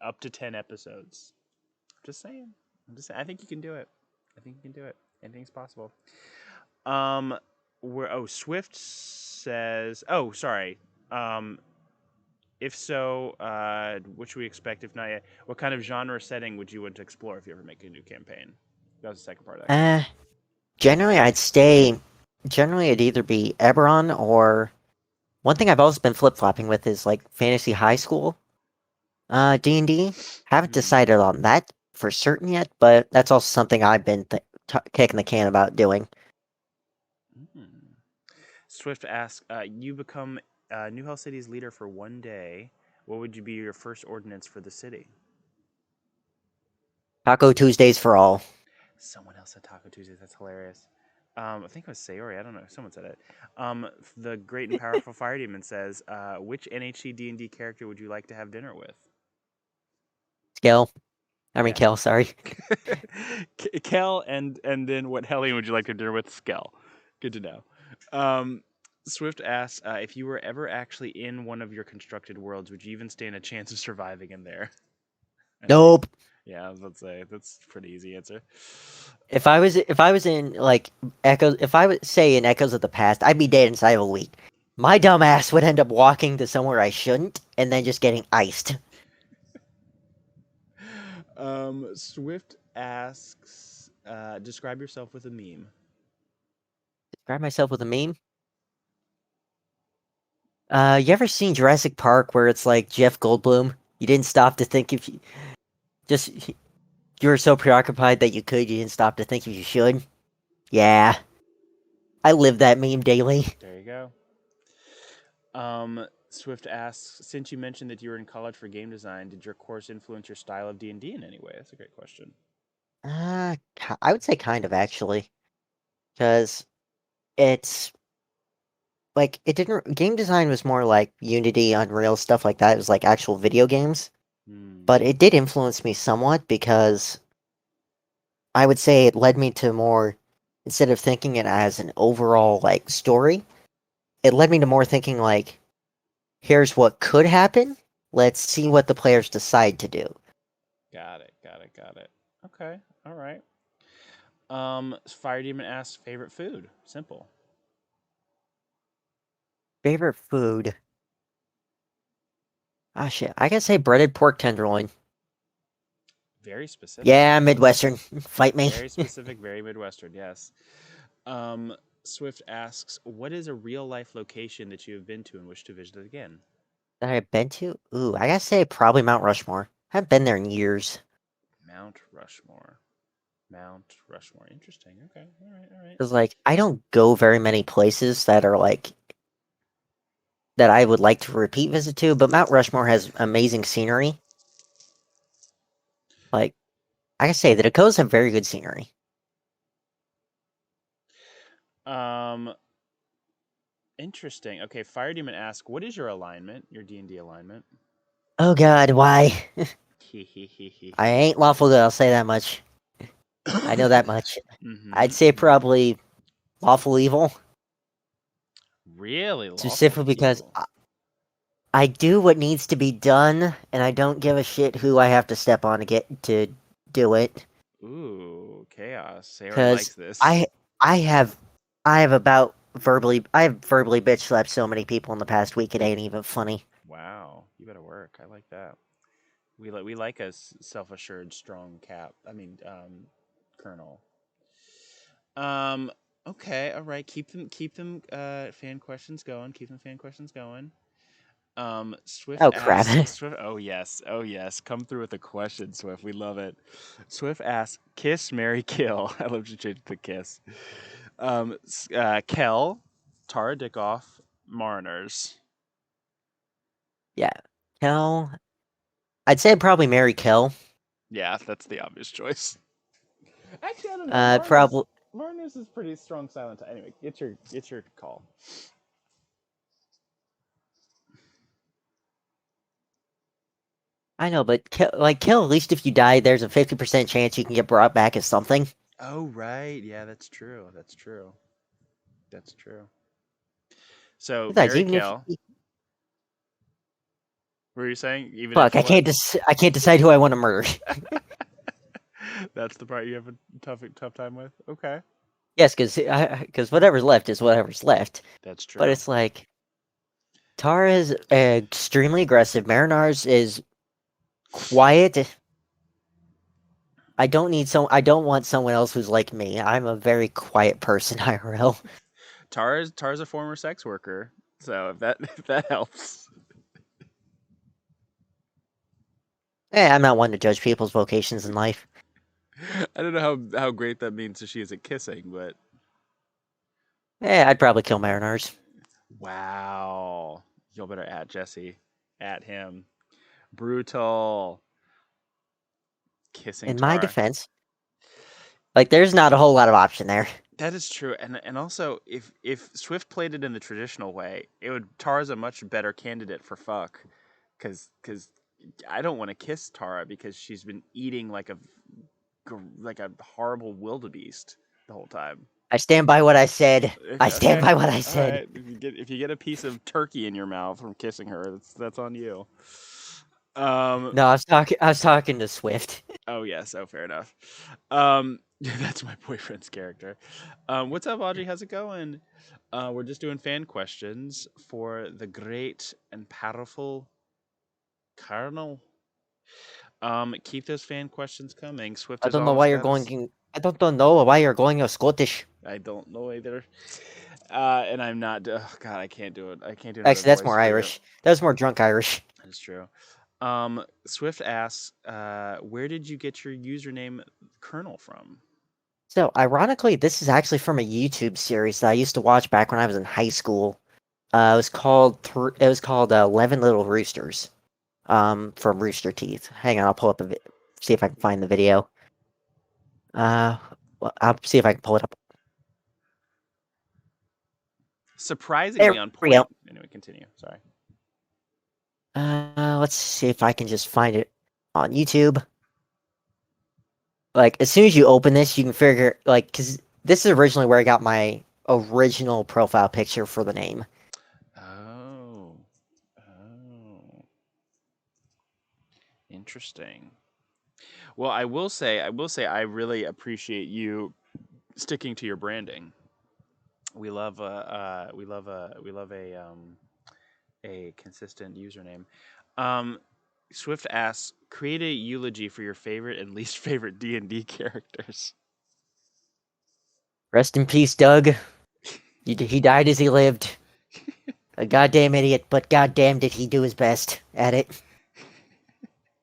up to 10 episodes. Just saying. I'm just saying. I think you can do it. I think you can do it. Anything's possible. Where Swift says. Oh, sorry. Um, if so, what should we expect? If not yet, what kind of genre setting would you want to explore if you ever make a new campaign? That was the second part of that uh, question. generally, I'd stay. Generally, it'd either be Eberron or one thing I've always been flip flopping with is like fantasy high school. D&D. Haven't Hmm. decided on that for certain yet, but that's also something I've been kicking the can about doing. Hmm. Swift asks, you become New Hell City's leader for one day. What would you be your first ordinance for the city? Taco Tuesdays for all. Someone else said Taco Tuesdays. That's hilarious. I think it was Sayori. I don't know. Someone said it. The great and powerful Fire Demon says, which NHC D&D character would you like to have dinner with? Skill. I mean, Yeah. Kill, sorry. Kel, and then what Hellion would you like to dinner with? Skel. Good to know. Um, Swift asks, if you were ever actually in one of your constructed worlds, would you even stand a chance of surviving in there? I think, Nope. yeah, I was about to say that's a pretty easy answer. If I was in like Echoes, if I would say in Echoes of the Past, I'd be dead inside of a week. My dumb ass would end up walking to somewhere I shouldn't, and then just getting iced. Swift asks, describe yourself with a meme. Grab myself with a meme. You ever seen Jurassic Park where it's like Jeff Goldblum? You didn't stop to think if you just you were so preoccupied that you didn't stop to think if you should. Yeah, I live that meme daily. There you go. Swift asks, since you mentioned that you were in college for game design, did your course influence your style of D&D in any way? That's a great question. I would say kind of actually, because it's like it didn't. Game design was more like Unity, Unreal, stuff like that. It was like actual video games, Hmm. but it did influence me somewhat because I would say it led me to more. Instead of thinking it as an overall like story, it led me to more thinking like, here's what could happen. Let's see what the players decide to do. Got it. Got it. Got it. Okay. All right. Fire Demon asks, favorite food? Simple. Favorite food? Ah, shit. I gotta say breaded pork tenderloin. Very specific. Yeah, Midwestern. Fight me. Very specific, very Midwestern, yes. Swift asks, what is a real life location that you have been to and wish to visit again? That I've been to? Ooh, I gotta say probably Mount Rushmore. I haven't been there in years. Mount Rushmore. Mount Rushmore. Interesting. Okay. All right. All right. Because like I don't go very many places that are like that I would like to repeat visit to, but Mount Rushmore has amazing scenery. Like I can say the Dakotas have very good scenery. Um, interesting. Okay, Fire Demon asks, "What is your alignment? Your D&D alignment?" Oh God, why? I ain't lawful good. I'll say that much. I know that much. I'd say Mm-hmm. probably lawful evil, Really lawful specifically because evil. I do what needs to be done, and I don't give a shit who I have to step on to get to do it. Ooh, chaos. Sarah Because likes this. I have I have about I have verbally bitch slapped so many people in the past week. It ain't even funny. Wow, you better work. I like that. We like a self-assured, strong cap. I mean, colonel. Um. Okay. All right. Keep them. Fan questions going. Keep them fan questions going. Swift Oh crap! asks. Swift. Oh yes. Oh yes. Come through with a question, Swift. We love it. Swift asks. Kiss, Mary, kill. I love to change the kiss. Kel, Tara Dickoff, Mariners. Yeah, Kel. I'd say probably Mary Kel. Yeah, that's the obvious choice. Actually, I don't know. Mariners. Probably. Mariners is pretty strong silent. Anyway, get your call. I know, but Kel. At least if you die, there's a 50% chance you can get brought back as something. Oh right, yeah, that's true. That's true. That's true. So Besides, Mary even if Kel. What were you saying? Even fuck, if what? I can't decide who I want to murder. That's the part you have a tough time with. Okay, Yes, because whatever's left is whatever's left. that's But true. it's like Tara is extremely aggressive. Marinars is quiet. I don't want someone else who's like me. I'm a very quiet person, IRL. Tara's a former sex worker, so if that if that helps. I'm not one to judge people's vocations in life. I don't know how great that means that she isn't kissing, but I'd probably kill Marinars. wow, you'll better at Jesse, at him. Brutal kissing In my Tara. defense, like there's not a whole lot of option there. That is true, and also if Swift played it in the traditional way, it would Tara's a much better candidate for fuck, because I don't want to kiss Tara because she's been eating like a horrible wildebeest the whole time. I stand by what I said. I stand Okay, by what I all said. right. If you get a piece of turkey in your mouth from kissing her, that's on you. Um. No, I was talking to Swift. Oh yes. Oh, fair enough. That's my boyfriend's character. What's up, Audrey? How's it going? We're just doing fan questions for the great and powerful Colonel. Keep those fan questions coming. Swift I has don't know always why you're got us. going. I don't know why you're going Scottish. I don't know either. And I'm not. Oh God, I can't do it. I can't do another Actually, that's voice more for you. Irish. That's more drunk Irish. That's true. Swift asks, where did you get your username Colonel from? So, ironically, this is actually from a YouTube series that I used to watch back when I was in high school. It was called 11 Little Roosters. From Rooster Teeth. Hang on, I'll pull up see if I can find the video. Well, I'll see if I can pull it up. Surprisingly There on we go. point. Anyway, continue. Sorry. Let's see if I can just find it on YouTube. Like, as soon as you open this, you can figure, like, because this is originally where I got my original profile picture for the name. Oh. Oh. Interesting. Well, I really appreciate you sticking to your branding. We love a consistent username. Um, Swift asks, create a eulogy for your favorite and least favorite D&D characters. Rest in peace, Doug. He died as he lived. A goddamn idiot, but goddamn did he do his best at it.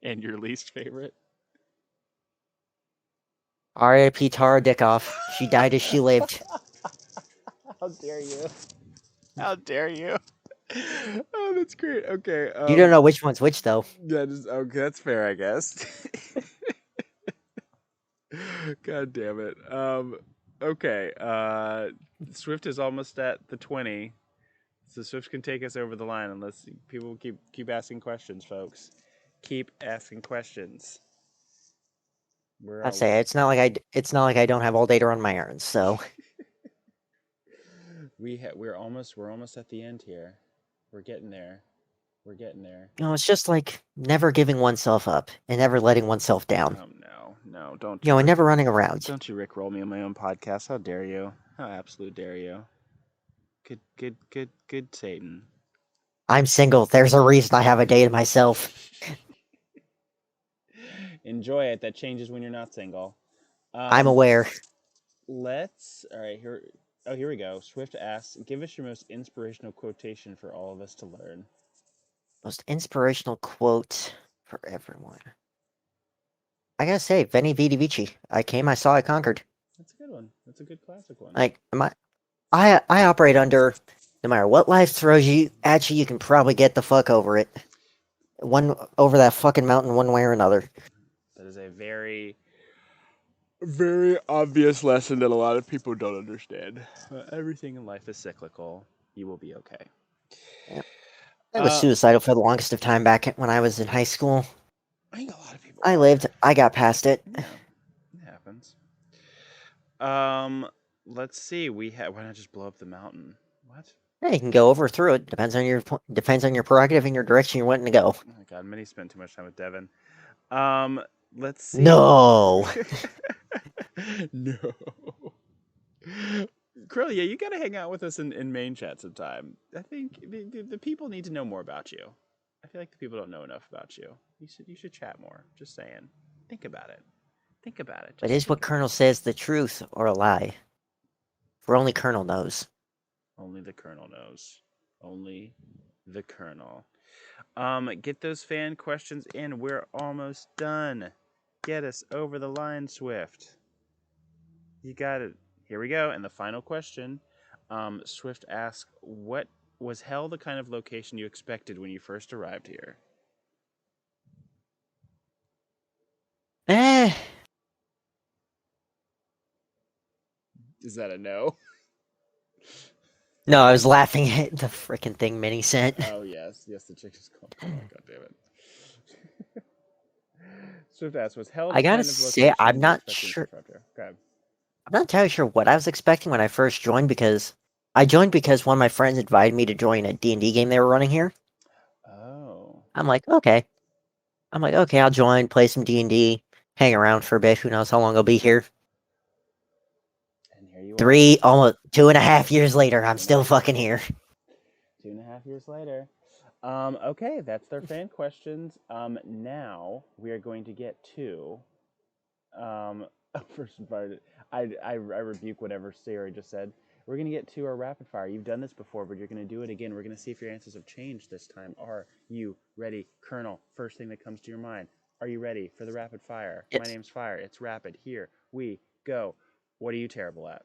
And your least favorite? R.I.P. Tara Dickoff. She died as she lived. How dare you? How dare you? Oh, that's great. Okay. You don't know which one's which, though. That is okay. That's fair, I guess. God damn it. Okay. Swift is almost at the 20. So Swift can take us over the line unless people keep asking questions, folks. Keep asking questions. I say it's not like I don't have all day to run my errands. So we're almost at the end here. We're getting there. We're getting there. it's just like never giving oneself up and never letting oneself down. Oh no, don't And never running around. don't you Rick roll me on my own podcast? How dare you? How absolute dare you? Good Satan. I'm single. There's a reason I have a day to myself. Enjoy it. That changes when you're not single. I'm aware. Let's. All right, here. Oh, here we go. Swift asks, "Give us your most inspirational quotation for all of us to learn." Most inspirational quote for everyone. I gotta say, Veni Vidi Vici. I came, I saw, I conquered. That's a good one. That's a good classic one. Like, I operate under, no matter what life throws you at you, you can probably get the fuck over it. Over that fucking mountain one way or another. That is a very, very obvious lesson that a lot of people don't understand. Everything in life is cyclical. You will be okay. Yeah. I was suicidal for the longest of time back when I was in high school. I think a lot of people. I lived. I got past it. Yeah, it happens. Let's see. Why not just blow up the mountain? What? Yeah, you can go over through it. Depends on your prerogative and your direction you're wanting to go. Oh my god, Minnie spent too much time with Devin. Let's see. No. No. Curly, yeah, you gotta hang out with us in main chat sometime. I think the people need to know more about you. I feel like the people don't know enough about you. You should chat more. Just saying. Think about it. Think about it. But is what Colonel says the truth or a lie? For only Colonel knows. Only the Colonel knows. Only the Colonel. Get those fan questions in. We're almost done. Get us over the line, Swift. You got it. Here we go. And the final question. Swift asks, "What was hell the kind of location you expected when you first arrived here?" Is that a no? No, I was laughing at the freaking thing Minnie sent. Oh yes, the chick is called. Oh, God damn it. Swift asks, "Was hell the I kind gotta of say, location I'm you not expected sure. to arrive here?" Okay. I'm not entirely sure what I was expecting when I first joined because I joined because one of my friends invited me to join a D&D game they were running here. Oh. I'm like, okay. I'll join, play some D&D, hang around for a bit. Who knows how long I'll be here? And here you are. Almost 2.5 years later, I'm still fucking here. 2.5 years later. Okay, that's their fan questions. Now we are going to get to first part. I rebuke whatever Sarah just said. We're gonna get to our rapid fire. You've done this before, but you're gonna do it again. We're gonna see if your answers have changed this time. Are you ready, Colonel? First thing that comes to your mind. Are you ready for the rapid fire? Yes. My name's Fire. It's rapid. Here we go. What are you terrible at?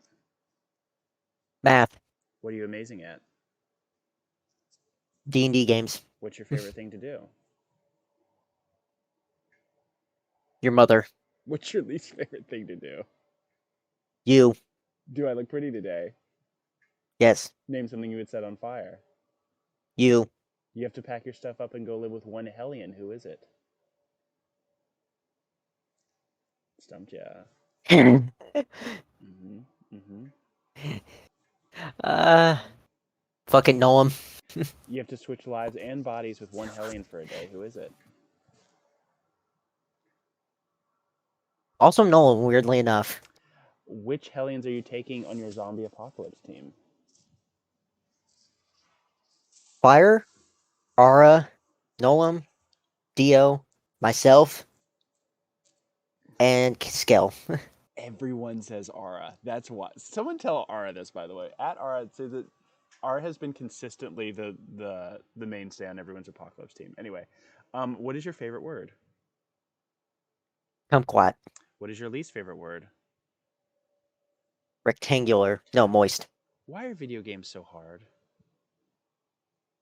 Math. What are you amazing at? D&D games. What's your favorite thing to do? Your mother. What's your least favorite thing to do? You. Do I look pretty today? Yes. Name something you would set on fire. You. You have to pack your stuff up and go live with one Hellion. Who is it? Stumped ya. Mm-hmm. Mm-hmm. Fucking know him. You have to switch lives and bodies with one Hellion for a day. Who is it? Also Nolan, weirdly enough. Which Hellions are you taking on your zombie apocalypse team? Fire, Aura, Nolan, Dio, myself, and Skell. Everyone says Aura. That's why. Someone tell Aura this, by the way. At Aura, say that Aura has been consistently the mainstay on everyone's apocalypse team. Anyway, what is your favorite word? Kumquat. What is your least favorite word? Rectangular. No, moist. Why are video games so hard?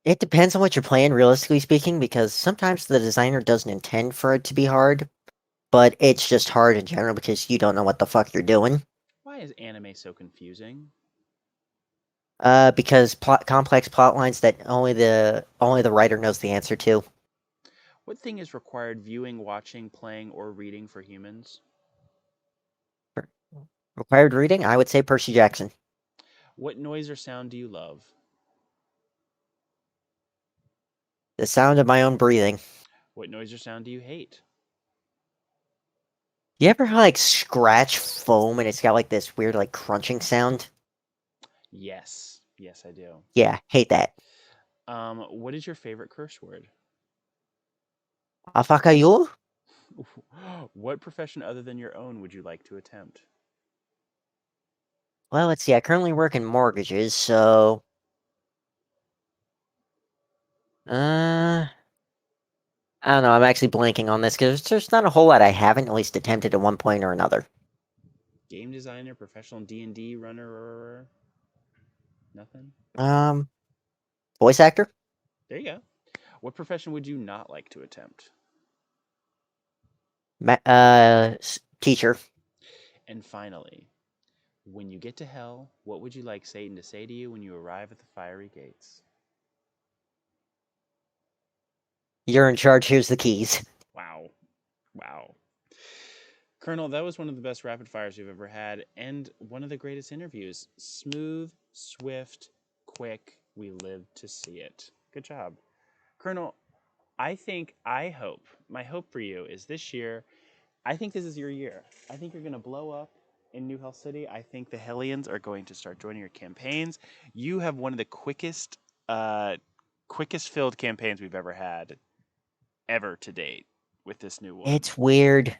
It depends on what you're playing, realistically speaking, because sometimes the designer doesn't intend for it to be hard, but it's just hard in general because you don't know what the fuck you're doing. Why is anime so confusing? Because complex plot lines that only the writer knows the answer to. What thing is required viewing, watching, playing, or reading for humans? Required reading, I would say Percy Jackson. What noise or sound do you love? The sound of my own breathing. What noise or sound do you hate? You ever like scratch foam and it's got like this weird like crunching sound? Yes. Yes, I do. Yeah, hate that. What is your favorite curse word? Afakayu? What profession other than your own would you like to attempt? Well, let's see. I currently work in mortgages, so I don't know. I'm actually blanking on this because there's not a whole lot I haven't at least attempted at one point or another. Game designer, professional D&D runner, nothing? Um, Voice actor, There you go. What profession would you not like to attempt? teacher. And finally, when you get to hell, what would you like Satan to say to you when you arrive at the fiery gates? You're in charge. Here's the keys. Wow. Wow. Colonel, that was one of the best rapid fires we've ever had and one of the greatest interviews. Smooth, swift, quick. We lived to see it. Good job. Colonel, I hope, my hope for you is this year, I think this is your year. I think you're going to blow up in New Hell City. I think the Hellions are going to start joining your campaigns. You have one of the quickest filled campaigns we've ever had, ever to date with this new one. It's weird.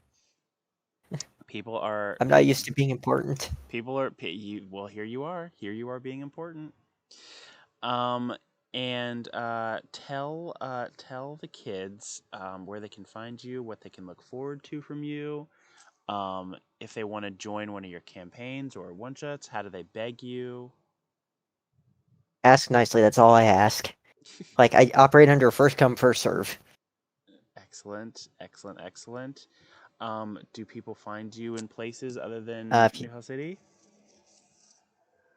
People are I'm not used to being important. people are you well here you are being important. um and tell the kids where they can find you, what they can look forward to from you, if they want to join one of your campaigns or one shots. How do they beg you? Ask nicely. That's all I ask. Like I operate under a first come first serve. Excellent, excellent, excellent. Do people find you in places other Uh, than if you, New Hell City?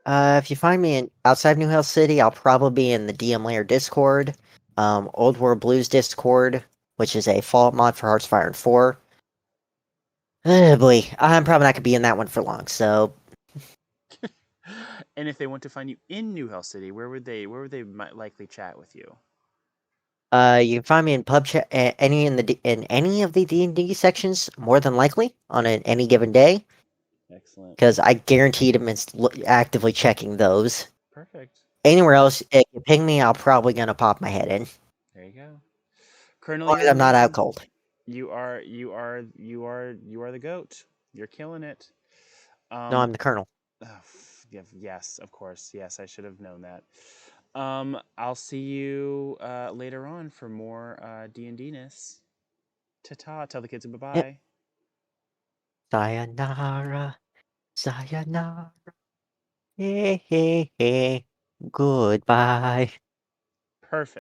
if you find me outside New Hell City, I'll probably be in the DM Layer Discord, Old World Blues Discord, which is a Fallout mod for Hearts of Iron 4. Oh boy, I'm probably not gonna be in that one for long. So, And if they want to find you in New Hell City, where would they likely chat with you? you can find me in pub chat, in any of the D&D sections, more than likely on any given day, Excellent. because I guaranteed I'm actively checking those. Perfect. Anywhere else, if you ping me, I'll probably gonna pop my head in. As There you go. Colonel, long as you're I'm not out amazing. cold. You are the goat. You're killing it. No, Um I'm the colonel. yes, of course. Yes, I should have known that. I'll see you later on for more D&D-ness. Ta-ta. Tell the kids Yep. bye-bye. Sayonara, sayonara, hey, hey, hey, goodbye. Perfect.